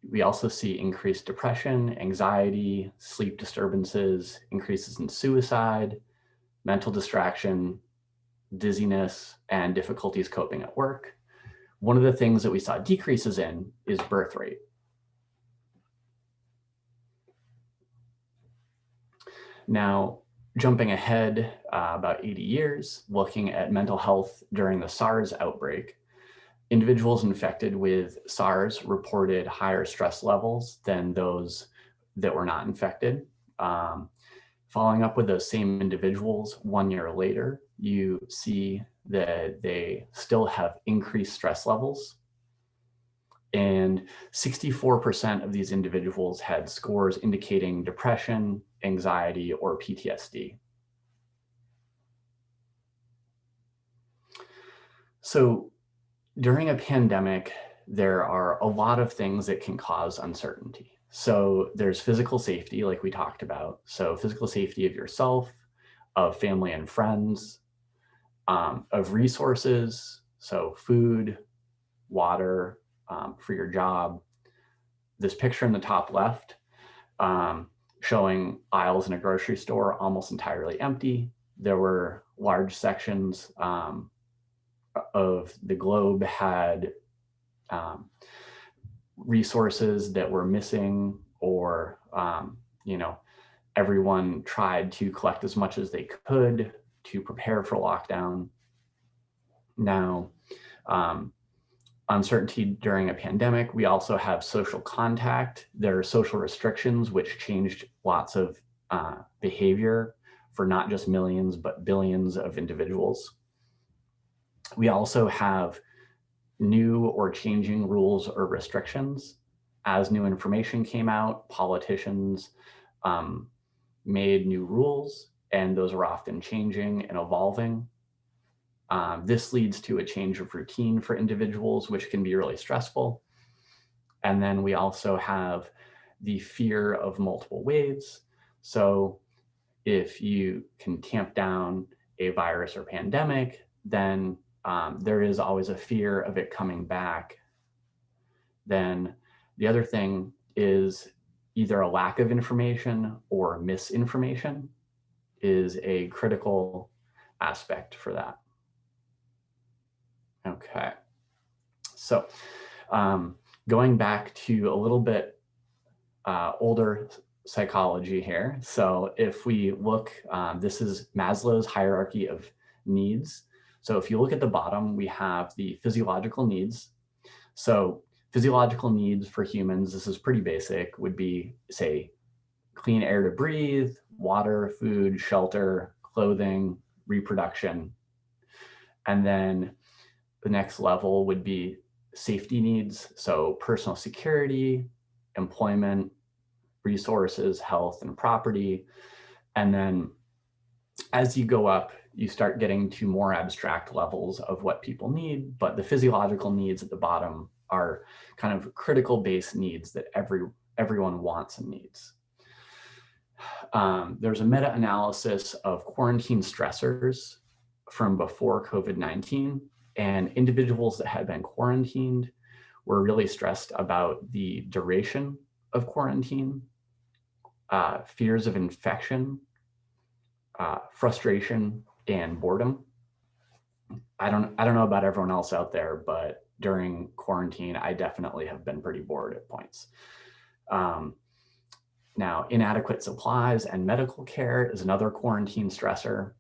we also see increased depression, anxiety, sleep disturbances, increases in suicide, mental distraction, dizziness, and difficulties coping at work. One of the things that we saw decreases in is birth rate. Now, jumping ahead about 80 years, looking at mental health during the SARS outbreak, individuals infected with SARS reported higher stress levels than those that were not infected. Following up with those same individuals 1 year later, you see that they still have increased stress levels. And 64% of these individuals had scores indicating depression, anxiety, or PTSD. So during a pandemic, there are a lot of things that can cause uncertainty. So there's physical safety, like we talked about. So physical safety of yourself, of family and friends, of resources, so food, water, for your job. This picture in the top left showing aisles in a grocery store almost entirely empty. There were large sections of the globe had resources that were missing, or everyone tried to collect as much as they could to prepare for lockdown. Now, uncertainty during a pandemic, we also have social contact. There are social restrictions which changed lots of behavior for not just millions, but billions of individuals. We also have new or changing rules or restrictions. As new information came out, politicians made new rules, and those are often changing and evolving. This leads to a change of routine for individuals, which can be really stressful. And then we also have the fear of multiple waves. So if you can tamp down a virus or pandemic, then there is always a fear of it coming back. Then the other thing is either a lack of information or misinformation is a critical aspect for that. Okay, so going back to a little bit older psychology here. So if we look, this is Maslow's hierarchy of needs. So if you look at the bottom, we have the physiological needs. So physiological needs for humans, this is pretty basic, would be, say, clean air to breathe, water, food, shelter, clothing, reproduction. And then the next level would be safety needs. So personal security, employment, resources, health, and property. And then as you go up, you start getting to more abstract levels of what people need, but the physiological needs at the bottom are kind of critical base needs that everyone wants and needs. There's a meta-analysis of quarantine stressors from before COVID-19, and individuals that had been quarantined were really stressed about the duration of quarantine, fears of infection, frustration, and boredom. I don't know about everyone else out there, but during quarantine, I definitely have been pretty bored at points. Now, inadequate supplies and medical care is another quarantine stressor.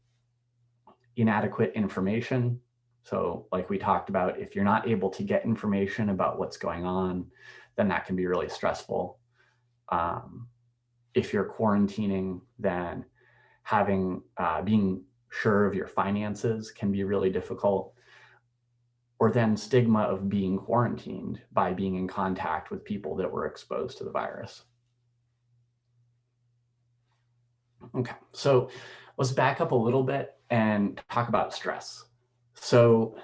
Inadequate information. So like we talked about, if you're not able to get information about what's going on, then that can be really stressful. If you're quarantining, then being sure of your finances can be really difficult. or then stigma of being quarantined by being in contact with people that were exposed to the virus. Okay, so let's back up a little bit and talk about stress. So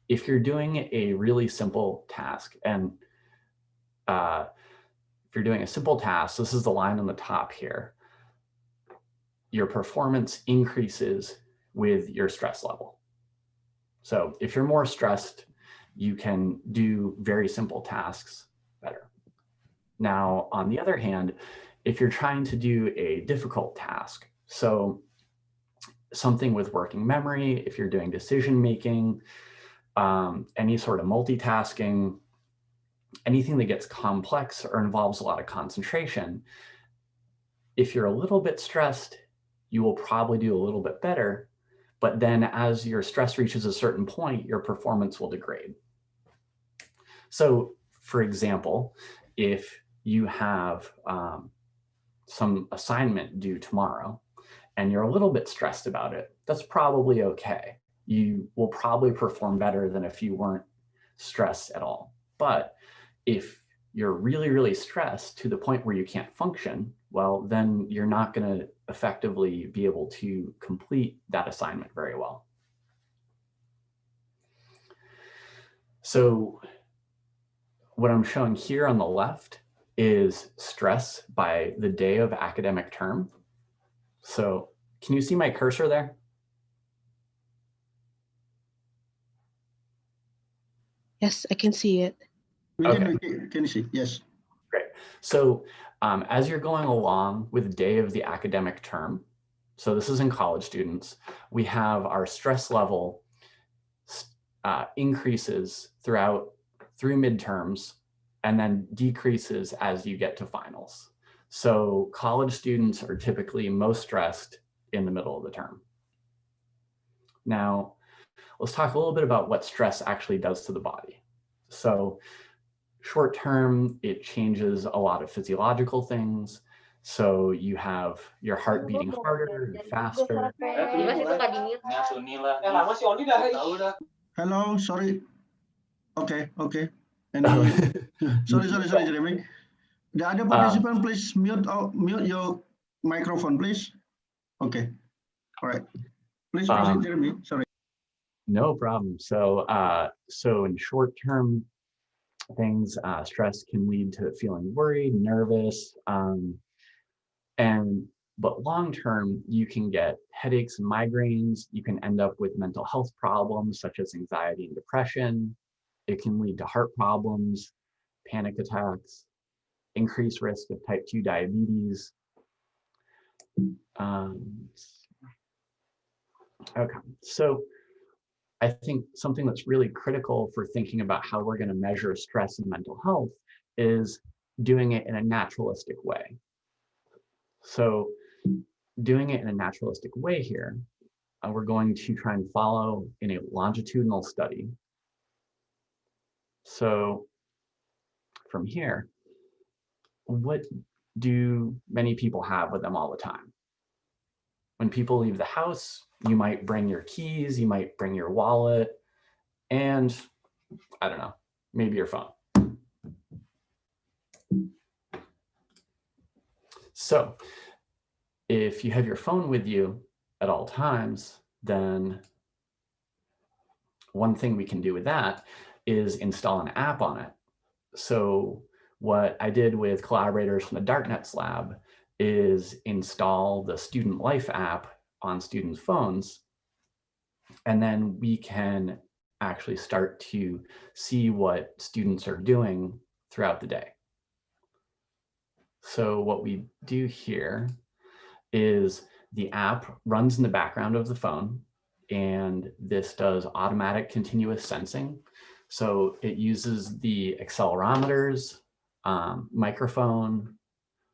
if you're doing a really simple task, and if you're doing a simple task, this is the line on the top here, your performance increases with your stress level. So if you're more stressed, you can do very simple tasks better. Now, on the other hand, if you're trying to do a difficult task, so something with working memory, if you're doing decision making, any sort of multitasking, anything that gets complex or involves a lot of concentration, if you're a little bit stressed, you will probably do a little bit better, but then as your stress reaches a certain point, your performance will degrade. So for example, if you have some assignment due tomorrow and you're a little bit stressed about it, that's probably okay. You will probably perform better than if you weren't stressed at all. But if you're really, really stressed to the point where you can't function, well, then you're not going to effectively be able to complete that assignment very well. So what I'm showing here on the left is stress by the day of academic term. So can you see my cursor there? Yes, I can see it. We Okay. can see, yes. Great. So as you're going along with the day of the academic term, so this is in college students, we have our stress level increases through midterms and then decreases as you get to finals. So college students are typically most stressed in the middle of the term. Now, let's talk a little bit about what stress actually does to the body. So short term, it changes a lot of physiological things. So you have your heart beating harder, faster. Hello, sorry. Okay. Anyway, sorry, Jeremy. The other participant, please mute your microphone, please. Okay. All right. Please proceed, Jeremy. Sorry. No problem. So, so in short term things, stress can lead to feeling worried, nervous, but long term, you can get headaches and migraines. You can end up with mental health problems such as anxiety and depression. It can lead to heart problems, panic attacks, increased risk of type 2 diabetes. Okay, so I think something that's really critical for thinking about how we're going to measure stress and mental health is doing it in a naturalistic way. So doing it in a naturalistic way here, we're going to try and follow in a longitudinal study. So from here, what do many people have with them all the time? When people leave the house, you might bring your keys, you might bring your wallet, and I don't know, maybe your phone. So if you have your phone with you at all times, then one thing we can do with that is install an app on it. So what I did with collaborators from the Darknets lab is install the Student Life app on students' phones, and then we can actually start to see what students are doing throughout the day. So what we do here is the app runs in the background of the phone, and this does automatic continuous sensing. So it uses the accelerometers, microphone,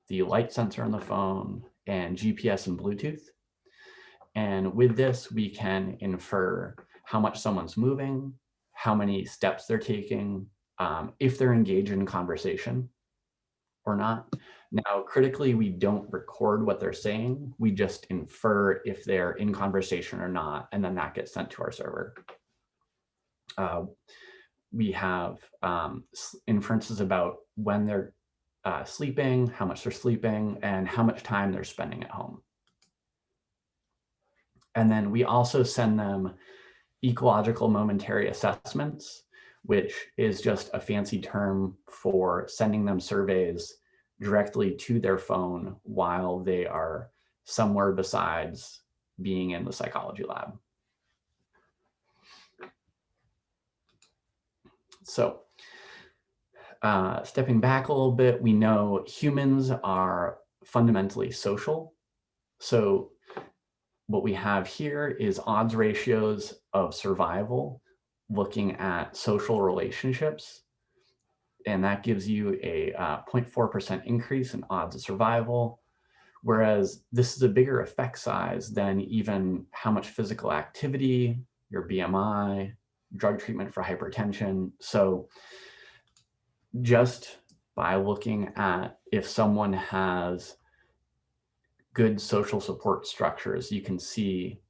the light sensor on the phone, and GPS and Bluetooth. And with this, we can infer how much someone's moving, how many steps they're taking, if they're engaged in conversation or not. Now, critically, we don't record what they're saying. We just infer if they're in conversation or not, and then that gets sent to our server. We have inferences about when they're sleeping, how much they're sleeping, and how much time they're spending at home. And then we also send them ecological momentary assessments, which is just a fancy term for sending them surveys directly to their phone while they are somewhere besides being in the psychology lab. So stepping back a little bit, we know humans are fundamentally social. So what we have here is odds ratios of survival looking at social relationships. And that gives you a 0.4% increase in odds of survival. Whereas this is a bigger effect size than even how much physical activity, your BMI, drug treatment for hypertension. So just by looking at if someone has good social support structures, you can see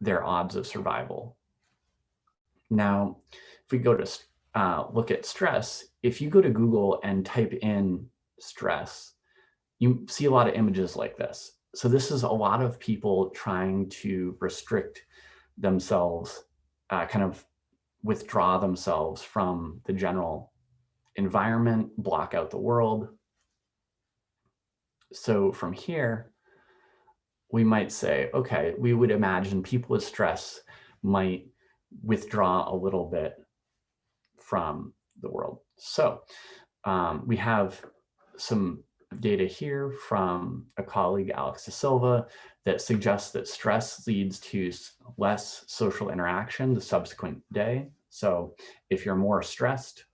their odds of survival. Now, if we go to look at stress, if you go to Google and type in stress, you see a lot of images like this. So this is a lot of people trying to restrict themselves, kind of withdraw themselves from the general environment, block out the world. So from here, we might say, okay, we would imagine people with stress might withdraw a little bit from the world. So we have some data here from a colleague, Alex De Silva, that suggests that stress leads to less social interaction the subsequent day. So if you're more stressed,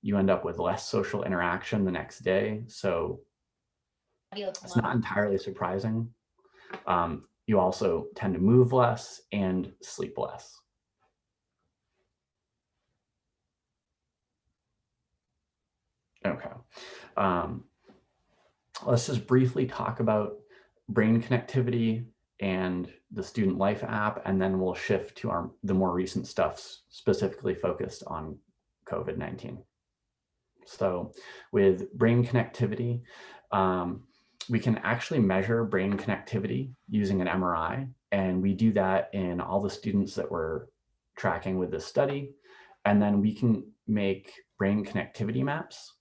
you end up with less social interaction the next day. So it's not entirely surprising. You also tend to move less and sleep less. Okay. Let's just briefly talk about brain connectivity and the Student Life app, and then we'll shift to the more recent stuff specifically focused on COVID-19. So with brain connectivity, we can actually measure brain connectivity using an MRI, and we do that in all the students that we're tracking with this study. And then we can make brain connectivity maps,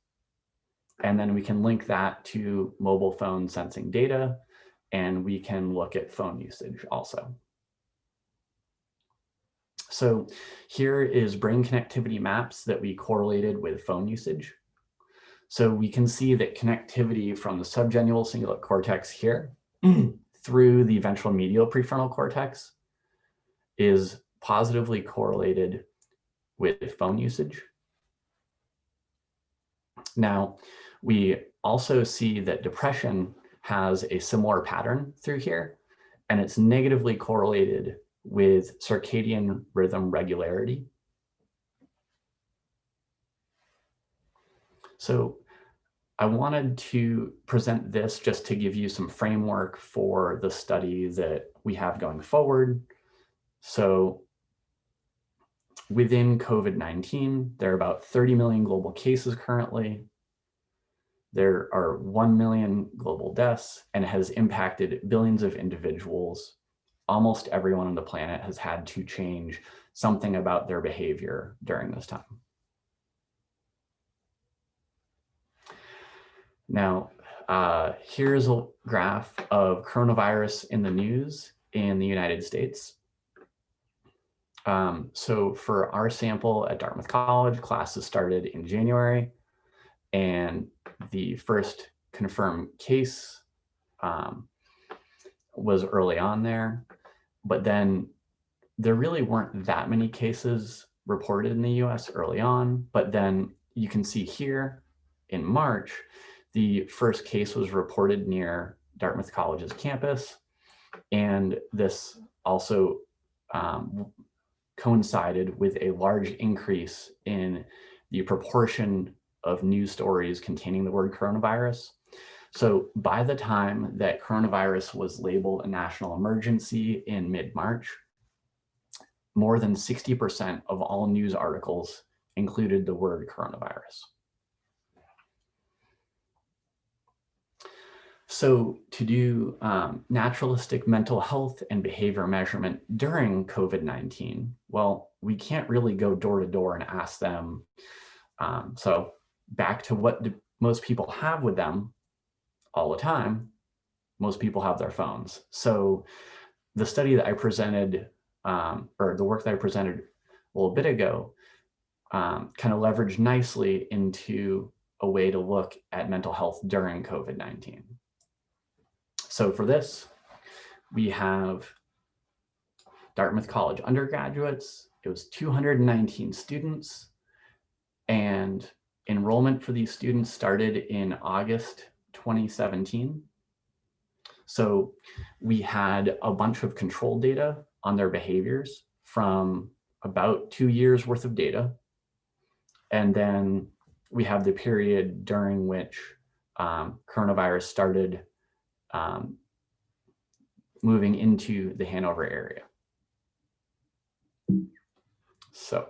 and then we can link that to mobile phone sensing data, and we can look at phone usage also. So here is brain connectivity maps that we correlated with phone usage. So we can see that connectivity from the subgenual cingulate cortex here through the ventral medial prefrontal cortex is positively correlated with phone usage. Now, we also see that depression has a similar pattern through here, and it's negatively correlated with circadian rhythm regularity. So I wanted to present this just to give you some framework for the study that we have going forward. So within COVID-19, there are about 30 million global cases currently. There are 1 million global deaths, and it has impacted billions of individuals. Almost everyone on the planet has had to change something about their behavior during this time. Now, here's a graph of coronavirus in the news in the United States. So for our sample at Dartmouth College, classes started in January, and the first confirmed case was early on there, but then there really weren't that many cases reported in the US early on, but then you can see here in March, the first case was reported near Dartmouth College's campus, and this also coincided with a large increase in the proportion of news stories containing the word coronavirus. So by the time that coronavirus was labeled a national emergency in mid-March, more than 60% of all news articles included the word coronavirus. So to do naturalistic mental health and behavior measurement during COVID-19, well, we can't really go door to door and ask them. So back to what do most people have with them all the time, most people have their phones. So the study that I presented, or the work that I presented a little bit ago, kind of leveraged nicely into a way to look at mental health during COVID-19. So for this, we have Dartmouth College undergraduates. It was 219 students, and enrollment for these students started in August 2017. So we had a bunch of control data on their behaviors from about 2 years worth of data. And then we have the period during which coronavirus started moving into the Hanover area. So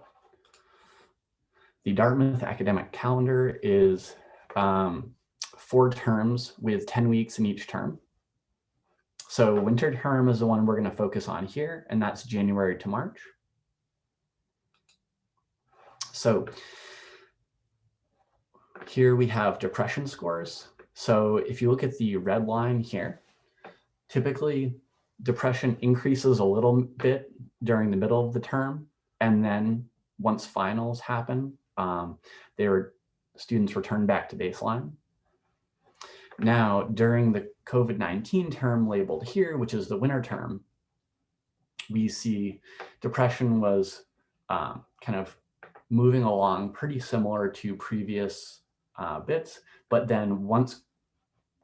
the Dartmouth academic calendar is 4 terms with 10 weeks in each term. So winter term is the one we're going to focus on here, and that's January to March. So here we have depression scores. So if you look at the red line here, typically depression increases a little bit during the middle of the term, and then once finals happen, students return back to baseline. Now, during the COVID-19 term labeled here, which is the winter term, we see depression was kind of moving along pretty similar to previous bits, but then once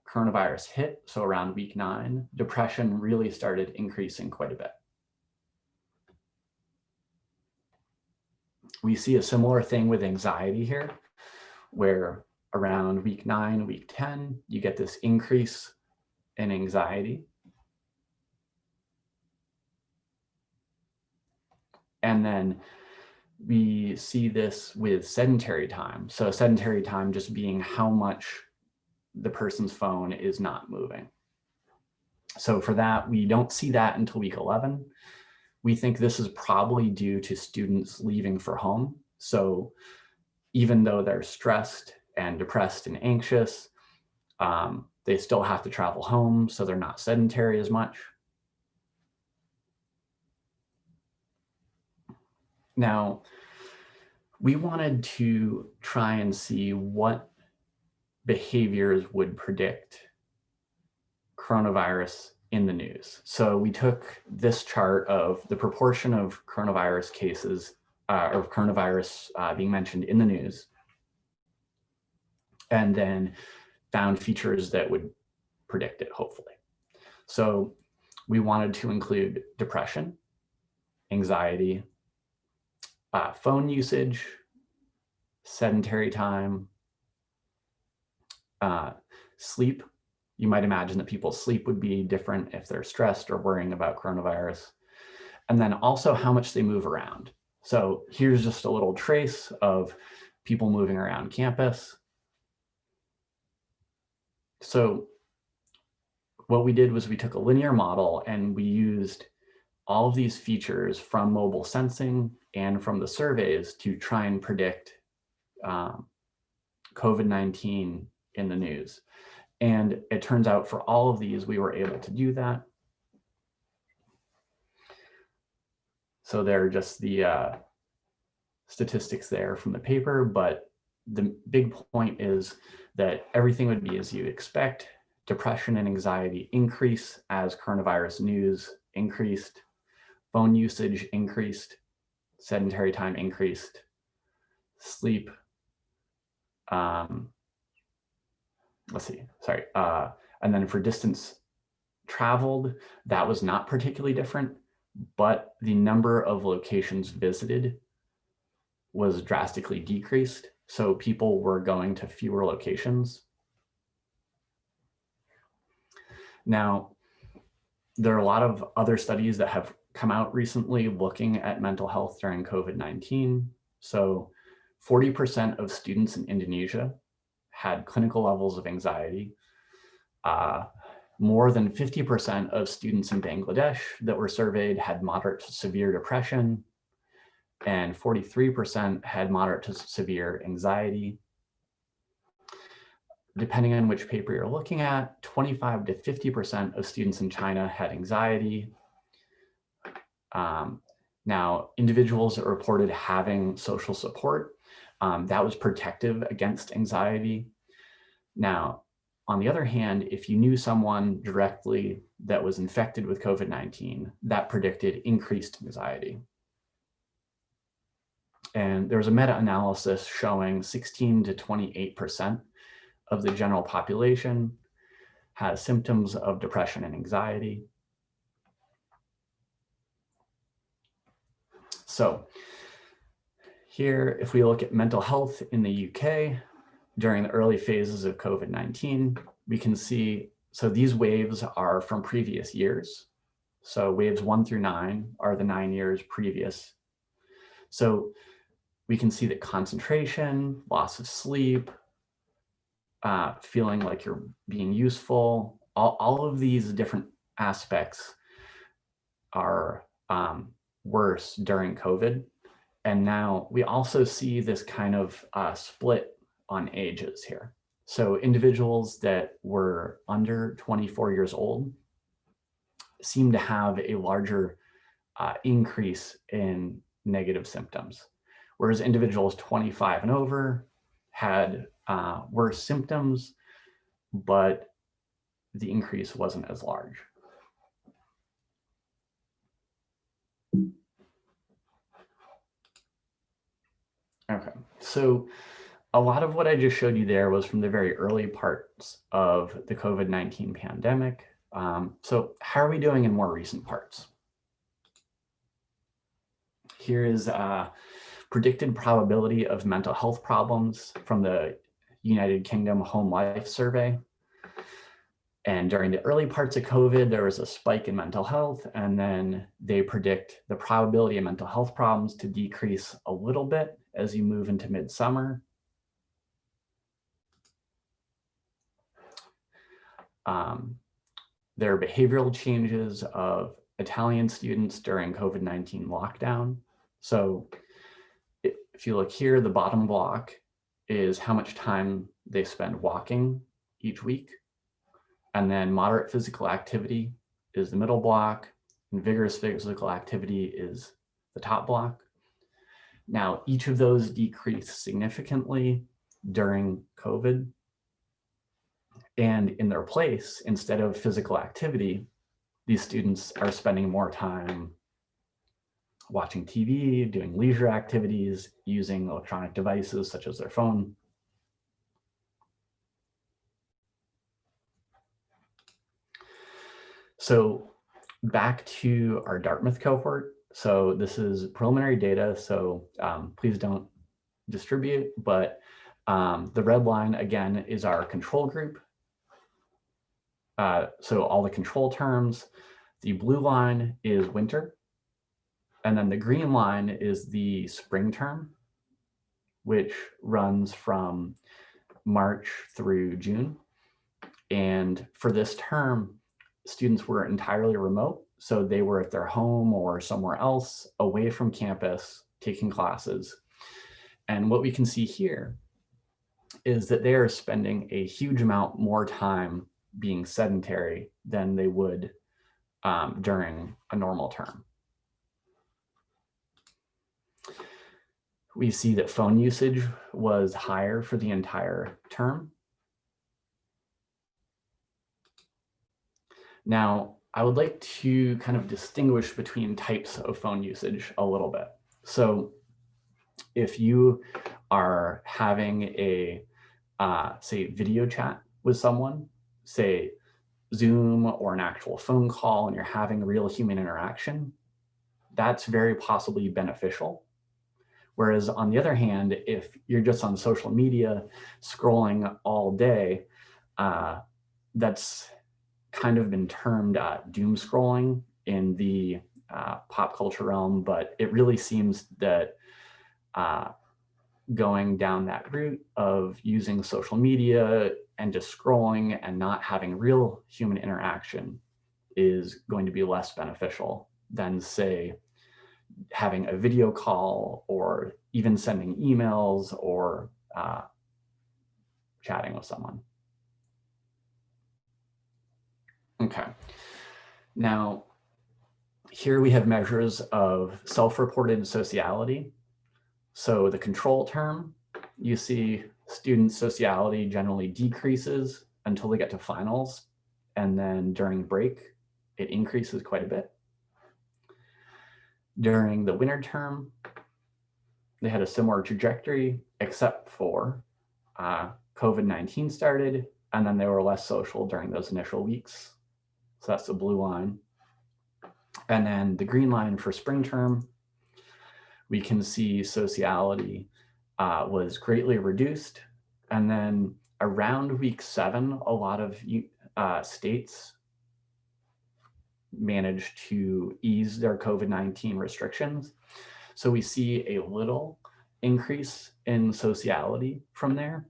coronavirus hit, so around week 9, depression really started increasing quite a bit. We see a similar thing with anxiety here, where around week 9, week 10, you get this increase in anxiety. And then we see this with sedentary time. So sedentary time just being how much the person's phone is not moving. So for that, we don't see that until week 11. We think this is probably due to students leaving for home. So even though they're stressed and depressed and anxious, they still have to travel home, so they're not sedentary as much. Now, we wanted to try and see what behaviors would predict coronavirus in the news. So we took this chart of the proportion of coronavirus cases, or coronavirus being mentioned in the news, and then found features that would predict it, hopefully. So we wanted to include depression, anxiety, phone usage, sedentary time, sleep. You might imagine that people's sleep would be different if they're stressed or worrying about coronavirus. And then also how much they move around. So here's just a little trace of people moving around campus. So what we did was we took a linear model and we used all of these features from mobile sensing and from the surveys to try and predict COVID-19 in the news. And it turns out for all of these, we were able to do that. So they're just the statistics there from the paper, but the big point is that everything would be as you expect. Depression and anxiety increase as coronavirus news increased, phone usage increased, sedentary time increased, sleep, and then for distance traveled, that was not particularly different, but the number of locations visited was drastically decreased. So people were going to fewer locations. Now, there are a lot of other studies that have come out recently looking at mental health during COVID-19. So 40% of students in Indonesia had clinical levels of anxiety. More than 50% of students in Bangladesh that were surveyed had moderate to severe depression, and 43% had moderate to severe anxiety. Depending on which paper you're looking at, 25 to 50% of students in China had anxiety. Now, individuals that reported having social support, that was protective against anxiety. Now, on the other hand, if you knew someone directly that was infected with COVID-19, that predicted increased anxiety. And there was a meta-analysis showing 16 to 28% of the general population has symptoms of depression and anxiety. So here, if we look at mental health in the UK during the early phases of COVID-19, we can see, so these waves are from previous years. So waves 1 through 9 are the 9 years previous. So we can see that concentration, loss of sleep, feeling like you're being useful, all of these different aspects are worse during COVID. And now we also see this kind of split on ages here. So individuals that were under 24 years old seem to have a larger increase in negative symptoms, whereas individuals 25 and over had worse symptoms, but the increase wasn't as large. Okay, so a lot of what I just showed you there was from the very early parts of the COVID-19 pandemic. So how are we doing in more recent parts? Here is predicted probability of mental health problems from the United Kingdom Home Life Survey. And during the early parts of COVID, there was a spike in mental health, and then they predict the probability of mental health problems to decrease a little bit as you move into midsummer. There are behavioral changes of Italian students during COVID-19 lockdown. So if you look here, the bottom block is how much time they spend walking each week. And then moderate physical activity is the middle block, and vigorous physical activity is the top block. Now, each of those decreased significantly during COVID. And in their place, instead of physical activity, these students are spending more time watching TV, doing leisure activities, using electronic devices such as their phone. So back to our Dartmouth cohort. So this is preliminary data, so please don't distribute, but the red line again is our control group. So all the control terms, the blue line is winter, and then the green line is the spring term, which runs from March through June. And for this term, students were entirely remote. So they were at their home or somewhere else away from campus taking classes. And what we can see here is that they are spending a huge amount more time being sedentary than they would during a normal term. We see that phone usage was higher for the entire term. Now, I would like to kind of distinguish between types of phone usage a little bit. So if you are having a, say, video chat with someone, say Zoom or an actual phone call, and you're having real human interaction, that's very possibly beneficial. Whereas on the other hand, if you're just on social media scrolling all day, that's kind of been termed doom scrolling in the pop culture realm, but it really seems that going down that route of using social media and just scrolling and not having real human interaction is going to be less beneficial than, say, having a video call or even sending emails or chatting with someone. Okay, now here we have measures of self-reported sociality. So the control term, you see student sociality generally decreases until they get to finals, and then during break, it increases quite a bit. During the winter term, they had a similar trajectory, except for COVID-19 started, and then they were less social during those initial weeks. So that's the blue line. And then the green line for spring term, we can see sociality was greatly reduced. And then around week 7, a lot of states managed to ease their COVID-19 restrictions. So we see a little increase in sociality from there.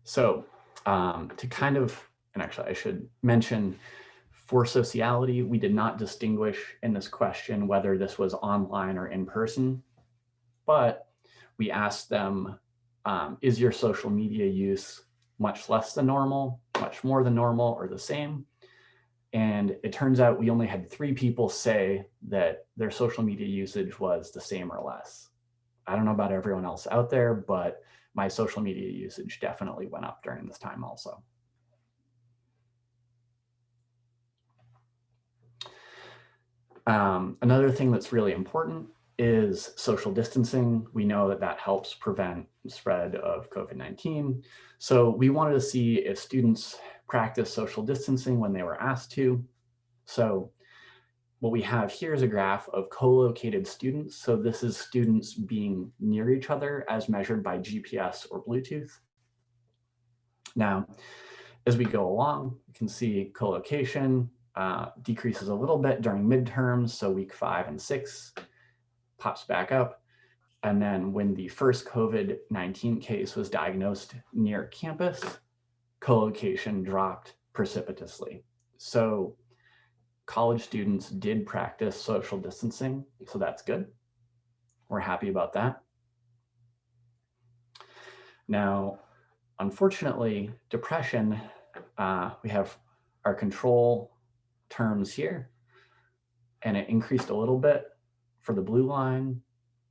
So to kind of, and actually I should mention, for sociality, we did not distinguish in this question whether this was online or in person, but we asked them, is your social media use much less than normal, much more than normal, or the same? And it turns out we only had 3 people say that their social media usage was the same or less. I don't know about everyone else out there, but my social media usage definitely went up during this time also. Another thing that's really important is social distancing. We know that that helps prevent the spread of COVID-19. So we wanted to see if students practice social distancing when they were asked to. So what we have here is a graph of co-located students. So this is students being near each other as measured by GPS or Bluetooth. Now, as we go along, you can see co-location decreases a little bit during midterms. So week 5 and 6 pops back up. And then when the first COVID-19 case was diagnosed near campus, co-location dropped precipitously. So college students did practice social distancing, so that's good. We're happy about that. Now, unfortunately, depression, we have our control terms here, and it increased a little bit for the blue line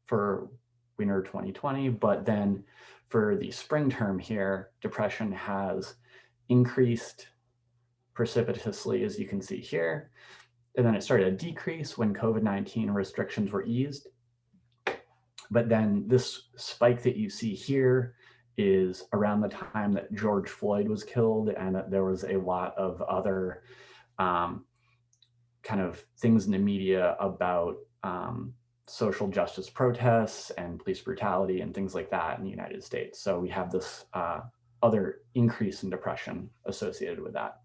for winter 2020, but then for the spring term here, depression has increased precipitously, as you can see here. And then it started to decrease when COVID-19 restrictions were eased. But then this spike that you see here is around the time that George Floyd was killed, and that there was a lot of other kind of things in the media about social justice protests and police brutality and things like that in the United States. So we have this other increase in depression associated with that.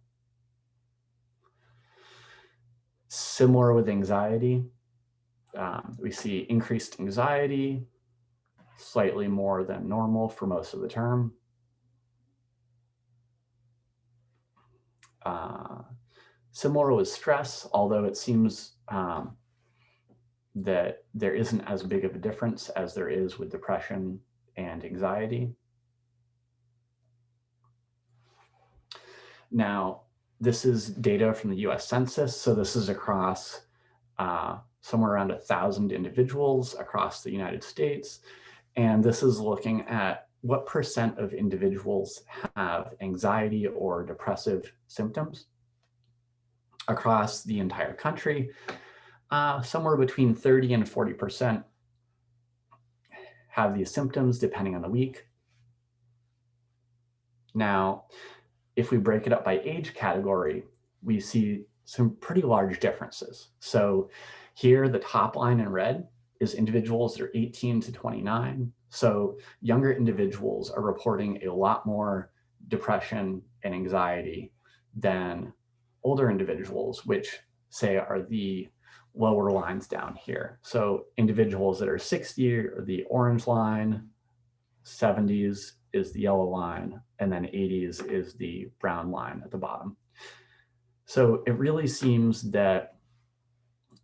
Similar with anxiety, we see increased anxiety, slightly more than normal for most of the term. Similar with stress, although it seems that there isn't as big of a difference as there is with depression and anxiety. Now, this is data from the US Census. So this is across somewhere around 1,000 individuals across the United States. And this is looking at what % of individuals have anxiety or depressive symptoms across the entire country. Somewhere between 30 and 40% have these symptoms depending on the week. Now, if we break it up by age category, we see some pretty large differences. So here, the top line in red is individuals that are 18 to 29. So younger individuals are reporting a lot more depression and anxiety than older individuals, which say are the lower lines down here. So individuals that are 60 are the orange line, 70s is the yellow line, and then 80s is the brown line at the bottom. So it really seems that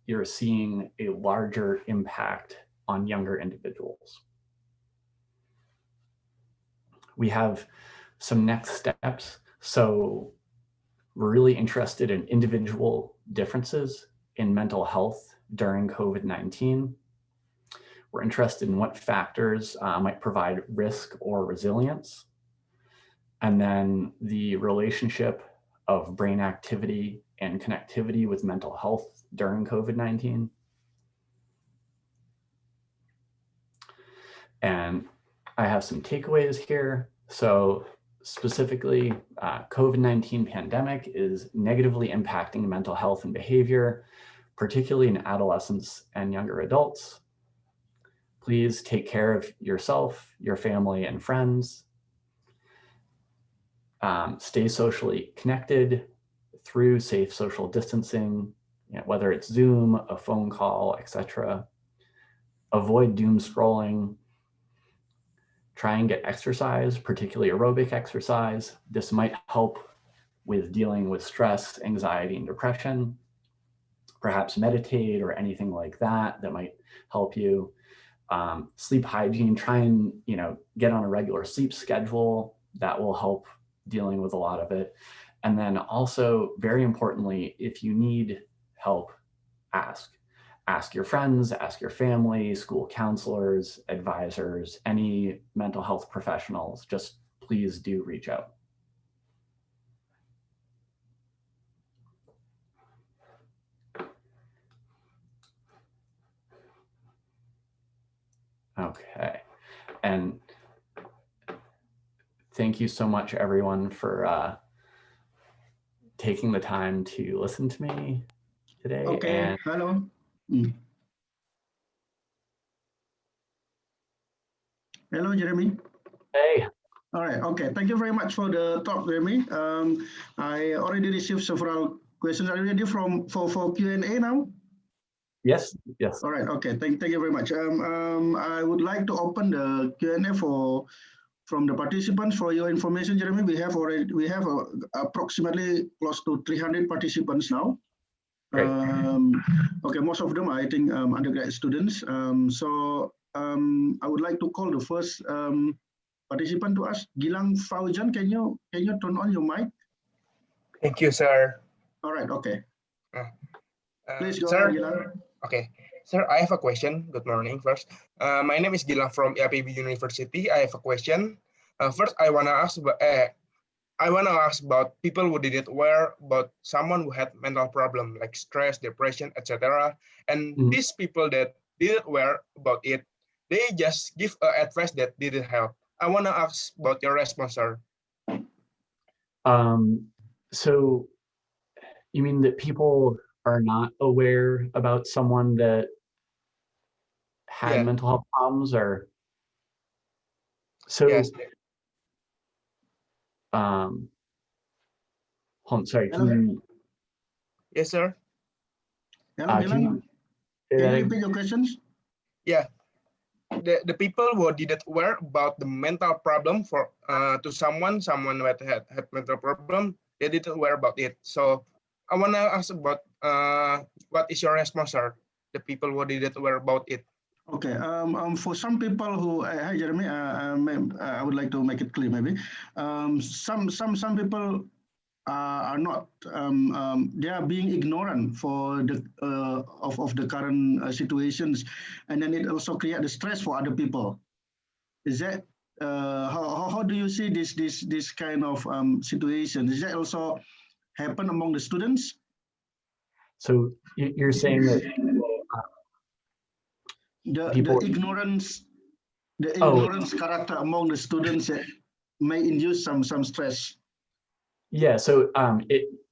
you're seeing a larger impact on younger individuals. We have some next steps. So we're really interested in individual differences in mental health during COVID-19. We're interested in what factors might provide risk or resilience. And then the relationship of brain activity and connectivity with mental health during COVID-19. And I have some takeaways here. So specifically, COVID-19 pandemic is negatively impacting mental health and behavior, particularly in adolescents and younger adults. Please take care of yourself, your family, and friends. Stay socially connected through safe social distancing, whether it's Zoom, a phone call, etc. Avoid doom scrolling. Try and get exercise, particularly aerobic exercise. This might help with dealing with stress, anxiety, and depression. Perhaps meditate or anything like that that might help you. Sleep hygiene, try and get on a regular sleep schedule. That will help dealing with a lot of it. And then also, very importantly, if you need help, ask. Ask your friends, ask your family, school counselors, advisors, any mental health professionals. Just please do reach out. Okay, and thank you so much, everyone, for taking the time to listen to me today. Okay, and hello. Hello, Jeremy. Hey. All right, okay. Thank you very much for the talk, Jeremy. I already received several questions. Are you ready for Q&A now? Yes, yes. All right, okay. Thank you very much. I would like to open the Q&A from the participants. For your information, Jeremy, we have approximately close to 300 participants now. Okay, most of them, I think, undergrad students. I would like to call the first participant to us, Gilang Faujan. Can you turn on your mic? Thank you, sir. All right, okay. Please go sir, ahead, Gilang. Okay, sir, I have a question. Good morning first. My name is Gilang from IPTP University. I have a question. First, I wanna ask about people who didn't aware about someone who had mental problem like stress, depression, etc. And these people that didn't aware about it, they just give advice that didn't help. I want to ask about your response, sir. So you mean that people are not aware about someone that had mental health problems, or? So, yes. Hold on, sorry, can you? Yes, sir. Hello, Gilang. Can you repeat your questions? Yeah. The people who didn't aware about the mental problem to someone that had mental problem, they didn't aware about it. So I want to ask about what is your response, sir? The people who didn't aware about it. Okay. For some people who, hi Jeremy, I would like to make it clear maybe. Some people are not. They are being ignorant for the of the current situations, and then it also creates the stress for other people. Is that how do you see this kind of situation? Is that also happen among the students? So you're saying that the ignorance character among the students may induce some stress. Yeah, so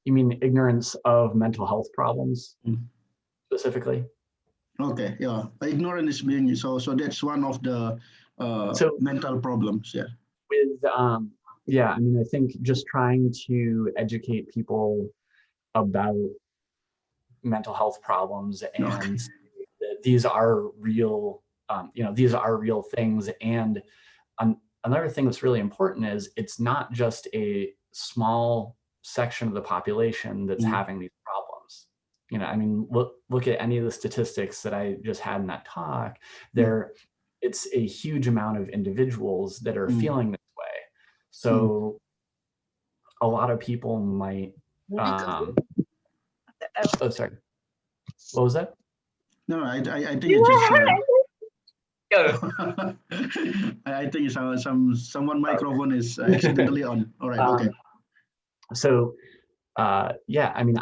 you mean ignorance of mental health problems specifically? Okay, yeah, ignorance is being so that's one of the mental problems. Yeah. Yeah, I mean, I think just trying to educate people about mental health problems and that these are real, these are real things. And another thing that's really important is it's not just a small section of the population that's having these problems. I mean, look at any of the statistics that I just had in that talk. It's a huge amount of individuals that are feeling this way. So a lot of people might, oh, sorry. What was that? No, I think it's just. I think someone microphone is accidentally on. All right. Okay. So, yeah, I mean,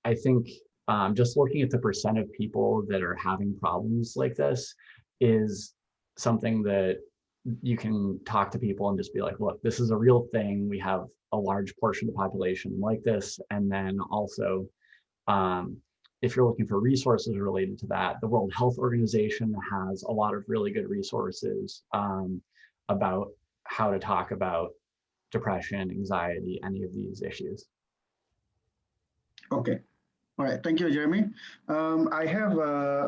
I think just looking at the percent of people that are having problems like this is something that you can talk to people and just be like, look, this is a real thing. We have a large portion of the population like this. And then also, if you're looking for resources related to that, the World Health Organization has a lot of really good resources about how to talk about depression, anxiety, any of these issues. Okay. All right. Thank you, Jeremy. I have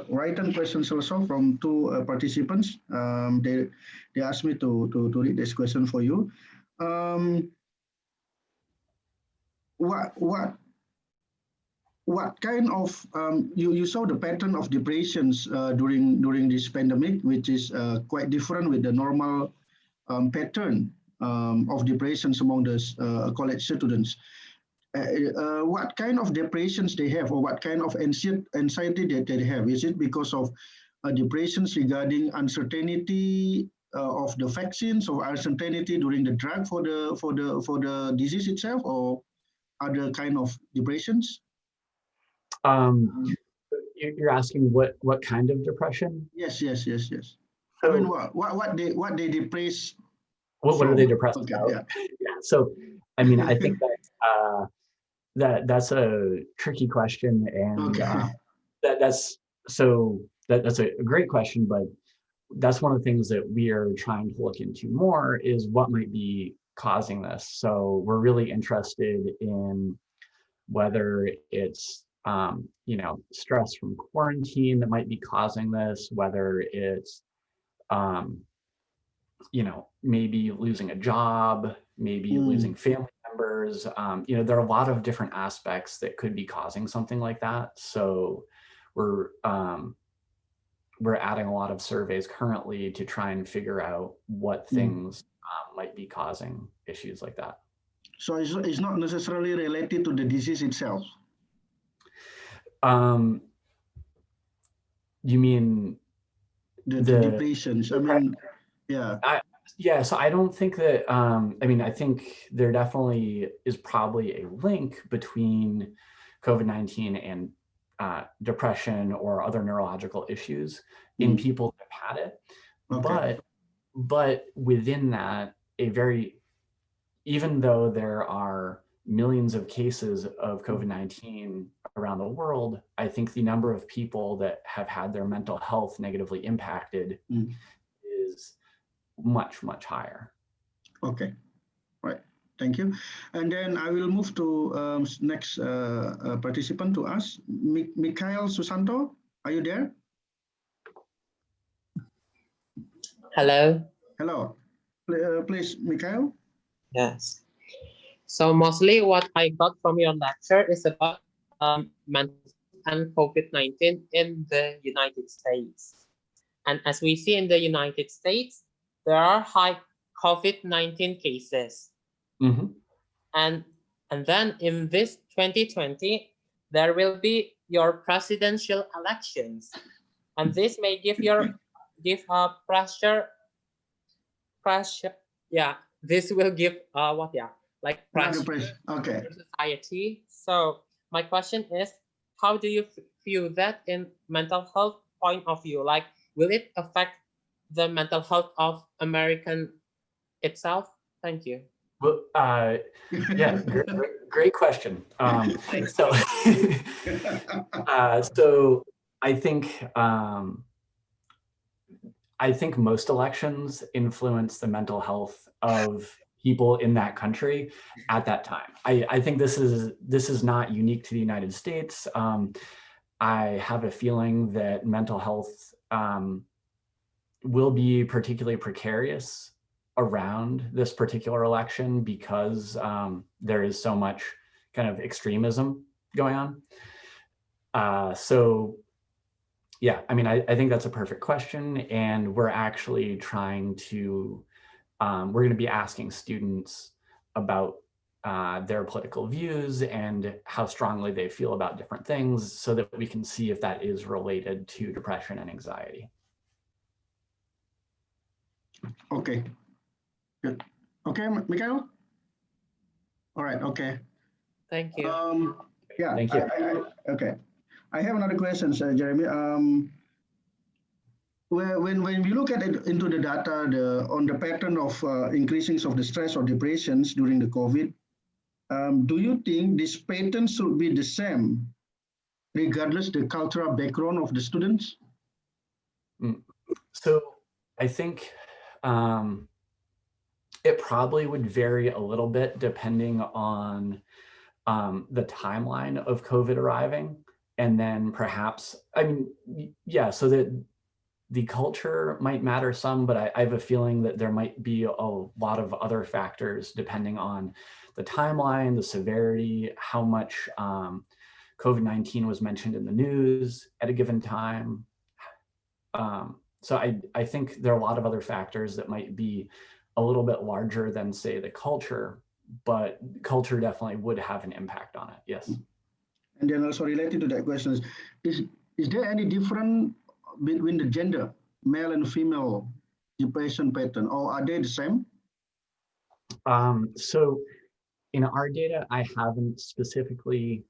written questions also from two participants. They asked me to read this question for you. What kind of you saw the pattern of depressions during this pandemic, which is quite different with the normal pattern of depressions among the college students. What kind of depressions they have, or what kind of anxiety that they have? Is it because of depressions regarding uncertainty of the vaccines, or uncertainty during the drug for the disease itself, or other kind of depressions? You're asking what kind of depression? Yes. So, I mean, what they depress? What are they depressed okay, about? Yeah. Yeah. So, I mean, I think that that's a tricky question, and that's a great question, but that's one of the things that we are trying to look into more is what might be causing this. So we're really interested in whether it's stress from quarantine that might be causing this, whether it's maybe losing a job, maybe losing family members. There are a lot of different aspects that could be causing something like that. So we're adding a lot of surveys currently to try and figure out what things might be causing issues like that. So it's not necessarily related to the disease itself. You mean the depressions? I mean, yeah. Yeah, so I don't think that, I think there definitely is probably a link between COVID-19 and depression or other neurological issues in people that have had it. Okay. But within that, even though there are millions of cases of COVID-19 around the world, I think the number of people that have had their mental health negatively impacted is much, much higher. Okay, right. Thank you. And then I will move to next participant to us, Mikhail Susanto. Are you there? Hello. Hello. Please, Mikhail. Yes. So mostly what I got from your lecture is about mental and COVID-19 in the United States. And as we see in the United States, there are high COVID-19 cases. And then in this 2020, there will be your presidential elections. And this may give pressure. Yeah, this will give pressure okay. to society. So my question is, how do you view that in mental health point of view? Like, will it affect the mental health of American itself? Thank you. Well, yeah, great question. So I think most elections influence the mental health of people in that country at that time. I think this is not unique to the United States. I have a feeling that mental health will be particularly precarious around this particular election because there is so much kind of extremism going on. So yeah, I mean, I think that's a perfect question. And we're actually trying to, we're going to be asking students about their political views and how strongly they feel about different things so that we can see if that is related to depression and anxiety. Okay, good. Okay, Mikhail? All right, okay. Thank you. Yeah, Thank you. Okay. I have another question, Jeremy. When we look at it into the data on the pattern of increasing of the stress or depressions during the COVID, do you think this pattern should be the same regardless the cultural background of the students? So I think it probably would vary a little bit depending on the timeline of COVID arriving. And then perhaps, I mean, yeah, so that the culture might matter some, but I have a feeling that there might be a lot of other factors depending on the timeline, the severity, how much COVID-19 was mentioned in the news at a given time. So I think there are a lot of other factors that might be a little bit larger than, say, the culture, but culture definitely would have an impact on it, yes. And then also related to that question is there any difference between the gender, male and female depression pattern, or are they the same? So in our data, I haven't specifically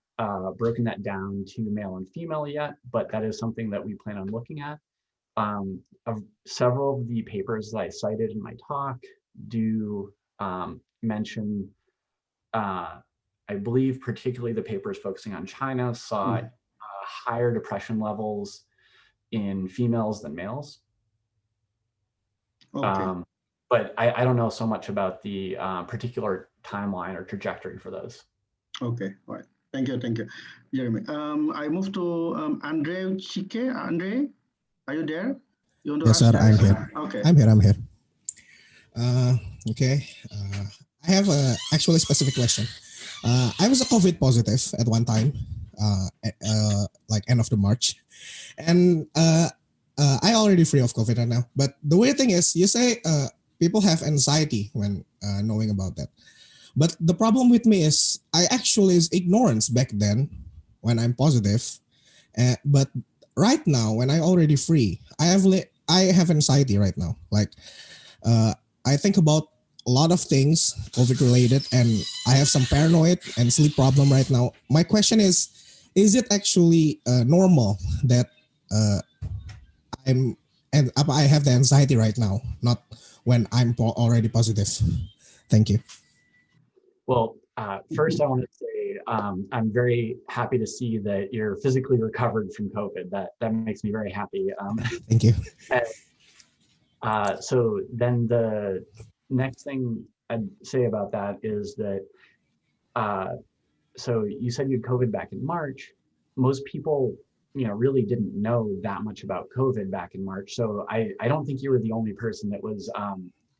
broken that down to male and female yet, but that is something that we plan on looking at. Several of the papers that I cited in my talk do mention, I believe particularly the papers focusing on China saw higher depression levels in females than males. Okay. But I don't know so much about the particular timeline or trajectory for those. Okay, all right. Thank you, Jeremy. I move to Andre Chike. Andre, are you there? You want to Yes, ask sir, I'm here. Okay. I'm here. Okay. I have a actually specific question. I was a COVID positive at one time, like end of the March, and I already free of COVID right now. But the weird thing is, you say people have anxiety when knowing about that. But the problem with me is I actually is ignorance back then when I'm positive, but right now when I already free, I have anxiety right now. Like I think about a lot of things COVID related, and I have some paranoid and sleep problem right now. My question is it actually normal that I have the anxiety right now, not when I'm already positive? Thank you. Well, first I want to say I'm very happy to see that you're physically recovered from COVID. That makes me very happy. Thank you. So then the next thing I'd say about that is that, so you said you had COVID back in March. Most people, really didn't know that much about COVID back in March. So I don't think you were the only person that was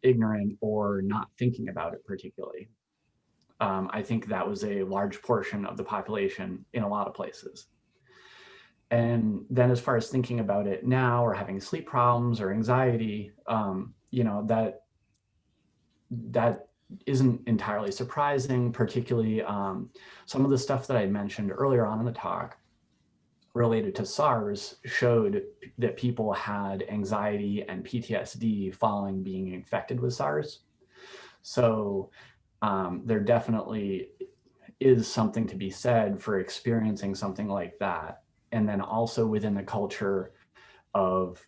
ignorant or not thinking about it particularly. I think that was a large portion of the population in a lot of places. And then as far as thinking about it now or having sleep problems or anxiety, that isn't entirely surprising, particularly some of the stuff that I mentioned earlier on in the talk related to SARS showed that people had anxiety and PTSD following being infected with SARS. So there definitely is something to be said for experiencing something like that. And then also within the culture of,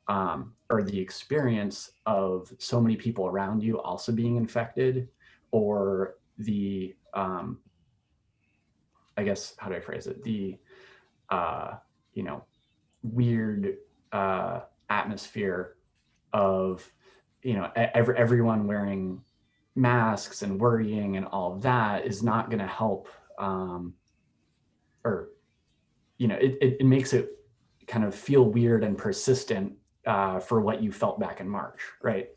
or the experience of so many people around you also being infected, or the, I guess, how do I phrase it? The, weird atmosphere of, everyone wearing masks and worrying and all of that is not going to help, or, you know, it makes it kind of feel weird and persistent for what you felt back in March, right?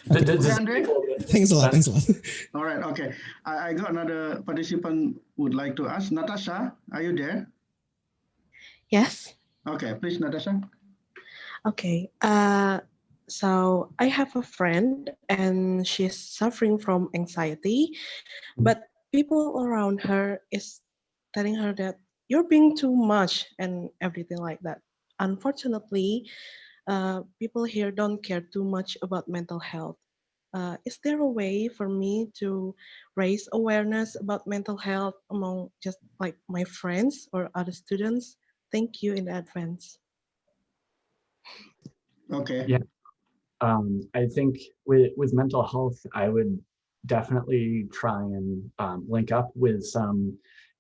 Thanks a lot. Thanks a lot. All right. Okay. I got another participant would like to ask. Natasha, are you there? Yes. Okay. Please, Natasha. Okay. So I have a friend and she's suffering from anxiety, but people around her is telling her that you're being too much and everything like that. Unfortunately, people here don't care too much about mental health. Is there a way for me to raise awareness about mental health among just like my friends or other students? Thank you in advance. Okay. Yeah. I think with mental health, I would definitely try and link up with some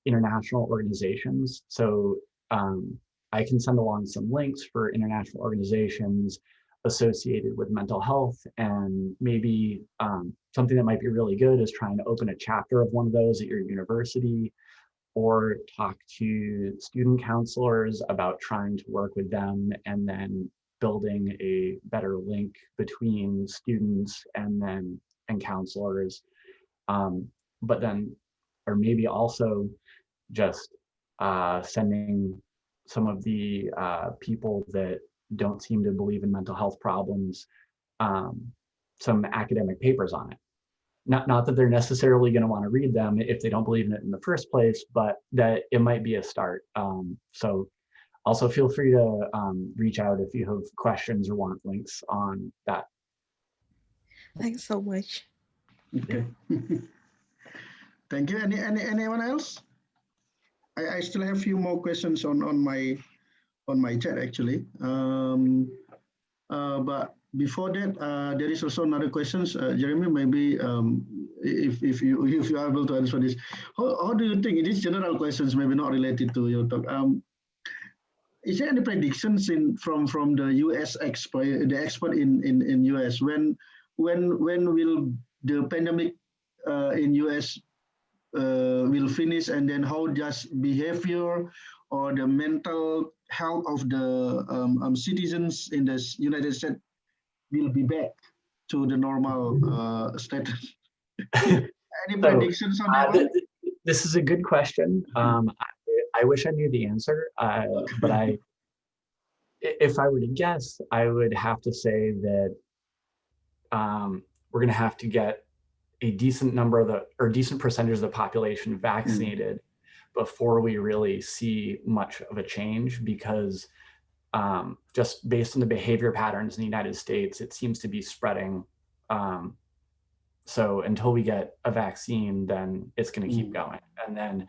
international organizations. So I can send along some links for international organizations associated with mental health, and maybe something that might be really good is trying to open a chapter of one of those at your university, or talk to student counselors about trying to work with them, and then building a better link between students and counselors. But then, or maybe also just sending some of the people that don't seem to believe in mental health problems some academic papers on it. Not that they're necessarily going to want to read them if they don't believe in it in the first place, but that it might be a start. So also feel free to reach out if you have questions or want links on that. Thanks so much. Okay. Thank you. Anyone else? I still have a few more questions on my chat actually. But before that, there is also another question. Jeremy, maybe if you are able to answer this, how do you think? It is general questions, maybe not related to your talk. Is there any predictions from the US expert, the expert in US, when will the pandemic in US will finish, and then how does behavior or the mental health of the citizens in the United States will be back to the normal status? Any predictions on that one? This is a good question. I wish I knew the answer, but if I were to guess, I would have to say that we're going to have to get a decent number of decent percentage of the population vaccinated before we really see much of a change, because just based on the behavior patterns in the United States, it seems to be spreading. So until we get a vaccine, then it's going to keep going. And then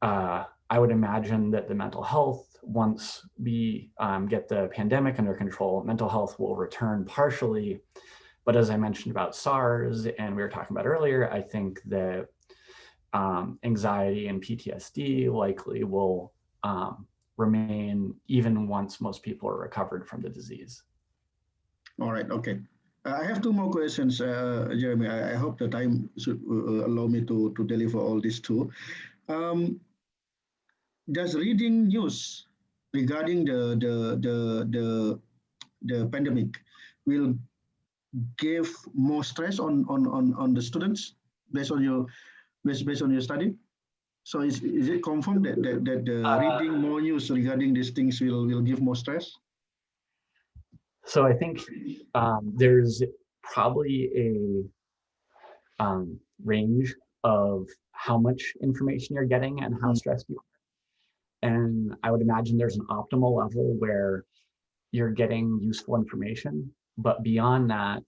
I would imagine that the mental health, once we get the pandemic under control, mental health will return partially. But as I mentioned about SARS, and we were talking about earlier, I think that anxiety and PTSD likely will remain even once most people are recovered from the disease. All right, okay. I have two more questions, Jeremy. I hope the time should allow me to deliver all these two. Does reading news regarding the pandemic will give more stress on the students based on your study? So is it confirmed that the reading more news regarding these things will give more stress? So I think there's probably a range of how much information you're getting and how stressed you are. And I would imagine there's an optimal level where you're getting useful information, but beyond that,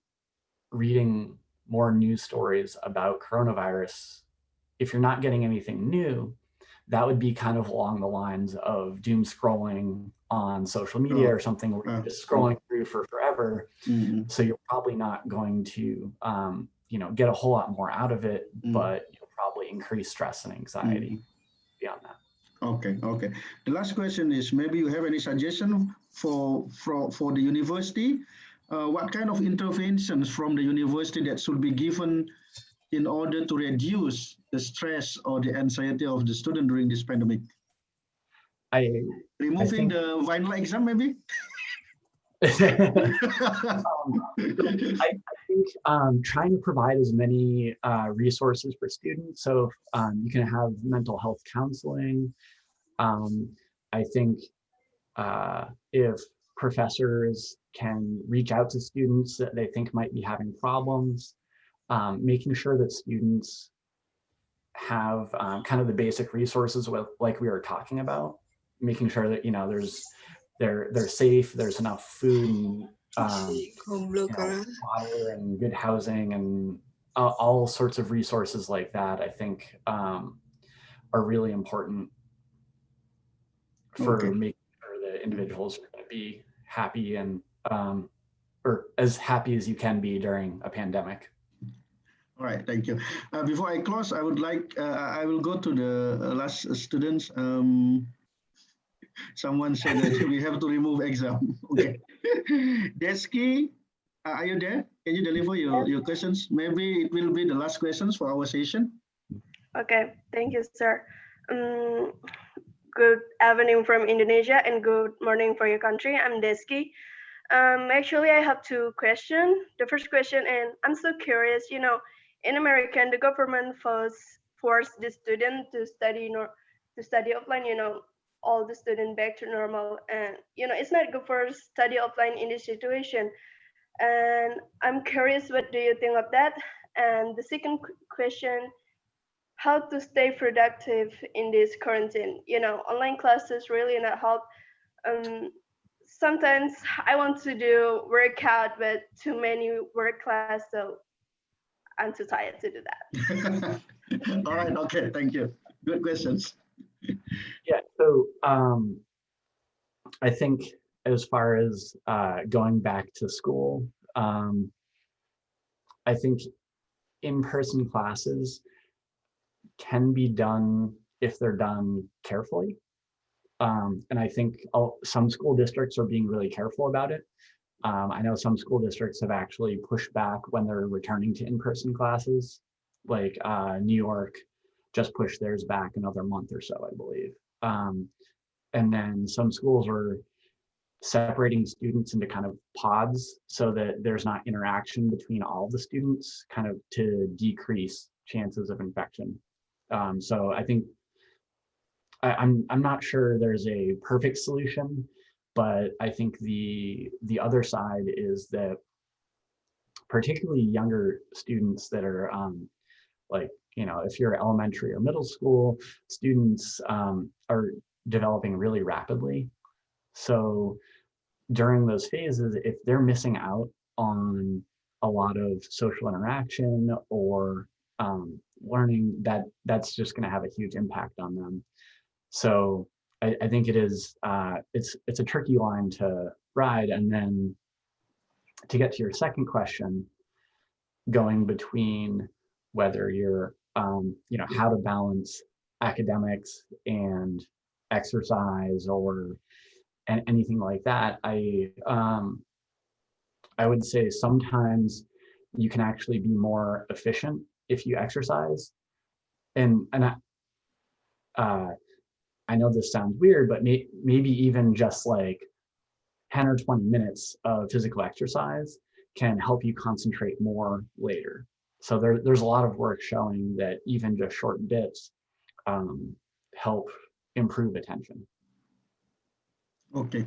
reading more news stories about coronavirus, if you're not getting anything new, that would be kind of along the lines of doom scrolling on social media or something where you're just scrolling through for forever. So you're probably not going to get a whole lot more out of it, but you'll probably increase stress and anxiety beyond that. Okay. The last question is, maybe you have any suggestion for the university what kind of interventions from the university that should be given in order to reduce the stress or the anxiety of the student during this pandemic? Removing the final exam, maybe? I think trying to provide as many resources for students. So you can have mental health counseling. I think if professors can reach out to students that they think might be having problems, making sure that students have kind of the basic resources like we were talking about, making sure that, you know, they're safe, there's enough food and you know, water and good housing and all sorts of resources like that, I think are really important for making sure that individuals are going to be happy and or as happy as you can be during a pandemic. All right, thank you. Before I close, I would like, I will go to the last students. Someone said that we have to remove exam. Okay. Deski, are you there? Can you deliver your questions? Maybe it will be the last questions for our session. Okay, thank you, sir. Good evening from Indonesia and good morning for your country. I'm Deski. Actually, I have two questions. The first question, and I'm so curious, you know, in America, the government forced the student to study offline, you know, all the students back to normal. And, you know, it's not good for study offline in this situation. And I'm curious, what do you think of that? And the second question, how to stay productive in this quarantine? You know, online classes really not help. Sometimes I want to do workout, but too many work class, so I'm too tired to do that. All right, okay, thank you. Good questions. Yeah, so I think as far as going back to school, I think in-person classes can be done if they're done carefully. And I think some school districts are being really careful about it. I know some school districts have actually pushed back when they're returning to in-person classes, like New York just pushed theirs back another month or so, I believe. And then some schools are separating students into kind of pods so that there's not interaction between all the students, kind of to decrease chances of infection. So I think I'm not sure there's a perfect solution, but I think the other side is that particularly younger students that are like, you know, if you're elementary or middle school, students are developing really rapidly. So during those phases, if they're missing out on a lot of social interaction or learning, that's just going to have a huge impact on them. So I think it is it's a tricky line to ride. And then to get to your second question, going between whether you're you know, how to balance academics and exercise or anything like that, I would say sometimes you can actually be more efficient if you exercise. And I know this sounds weird, but maybe even just like 10 or 20 minutes of physical exercise can help you concentrate more later. So there's a lot of work showing that even just short bits help improve attention. Okay.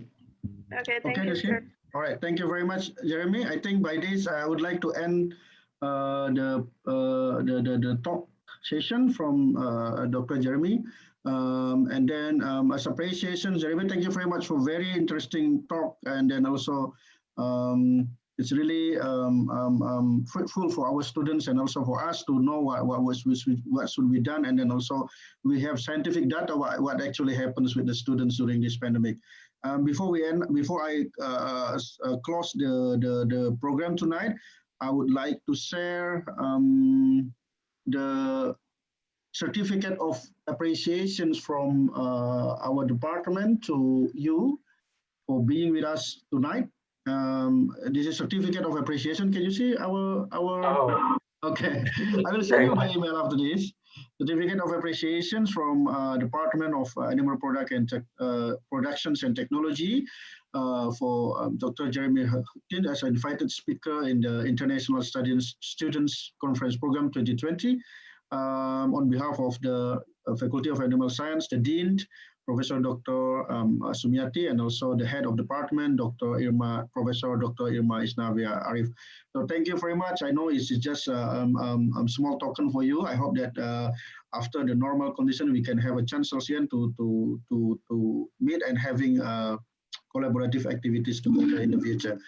Okay, thank you, Deski. sir. All right, thank you very much, Jeremy. I think by this, I would like to end the talk session from Dr. Jeremy. And then as appreciation, Jeremy, thank you very much for very interesting talk. And then also it's really fruitful for our students and also for us to know what should be done. And then also we have scientific data what actually happens with the students during this pandemic. Before I close the program tonight, I would like to share the certificate of appreciations from our department to you for being with us tonight. This is certificate of appreciation. Can you see our? Oh. Okay, I will send you by email after this. Certificate of appreciation from Department of Animal Product and Productions and Technology for Dr. Jeremy Hutin as an invited speaker in the International Students Conference Program 2020. On behalf of the Faculty of Animal Science, the Dean, Professor Dr. Sumiati, and also the head of department, Professor Dr. Irma Isnavia Arif. So thank you very much. I know it's just a small token for you. I hope that after the normal condition, we can have a chance again to meet and having collaborative activities together in the future.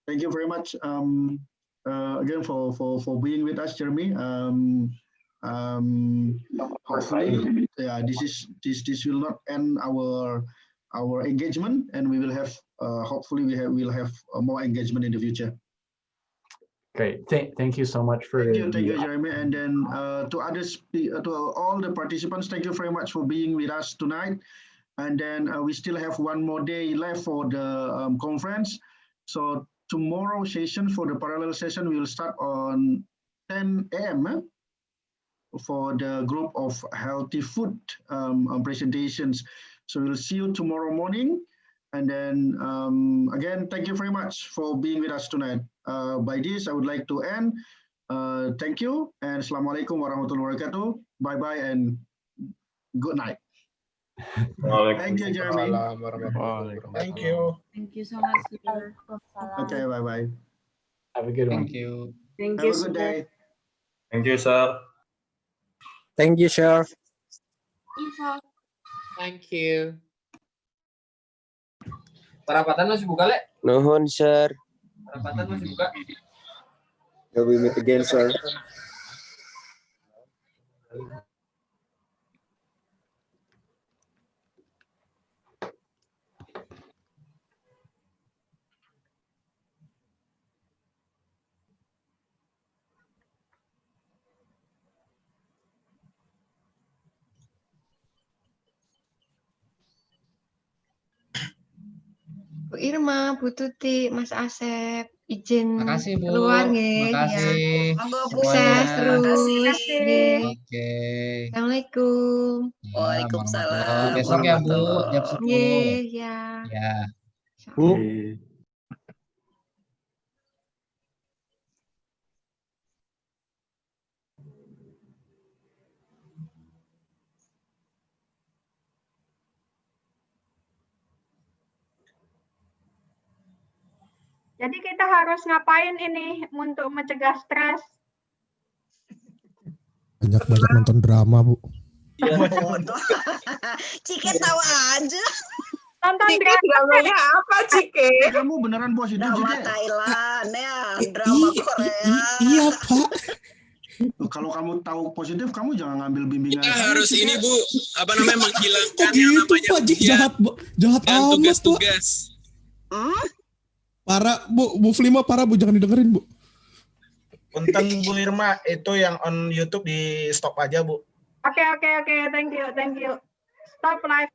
Thank you very much again for being with us, Jeremy. Hopefully, yeah, this will not end our engagement, and we will have hopefully we'll have more engagement in the future. Great. Thank you so much for. Thank you, Jeremy. And then to all the participants, thank you very much for being with us tonight. And then we still have one more day left for the conference. So tomorrow session for the parallel session will start on 10 a.m. for the group of healthy food presentations. So we'll see you tomorrow morning. And then again, thank you very much for being with us tonight. By this, I would like to end. Thank you and Assalamualaikum warahmatullahi wabarakatuh. Bye-bye and good night. Thank you, Jeremy. Thank you. Thank you so much, sir. Okay, bye-bye. Have a good one. Thank you. Have a good day. Thank you, sir. Thank you, sir. Thank you. Perapatan masih buka, Le? Nuhun, sir. Perapatan masih buka. Till we meet again, sir. Bu Irma, Bu Tuti, Mas Asep, izin Makasih, Bu. keluar nggih. Makasih. Ya. Sukses terus. Nggih. Oke. Assalamualaikum. Waalaikumsalam. Besok ya, Bu, jam 10. Nggih, ya. Ya. Bu. Jadi kita harus ngapain ini untuk mencegah stres? Banyak-banyak nonton drama, Bu. Cike tahu aja. Nonton dramanya apa, Cike? Kamu beneran positif, Drama Cike? Thailand ya, drama Korea. Iya, Pak. Kalau kamu tahu positif, kamu jangan ngambil bimbingan. Kita harus ini, Bu, apa namanya, menghilangkan Gitu, yang namanya Pak. Jahat dan amat, Pak. tugas-tugas. Para Bu Flima, para Bu, jangan didengerin, Bu. Punten Bu Irma, itu yang on YouTube di stop aja, Bu. Oke, thank you. Stop live.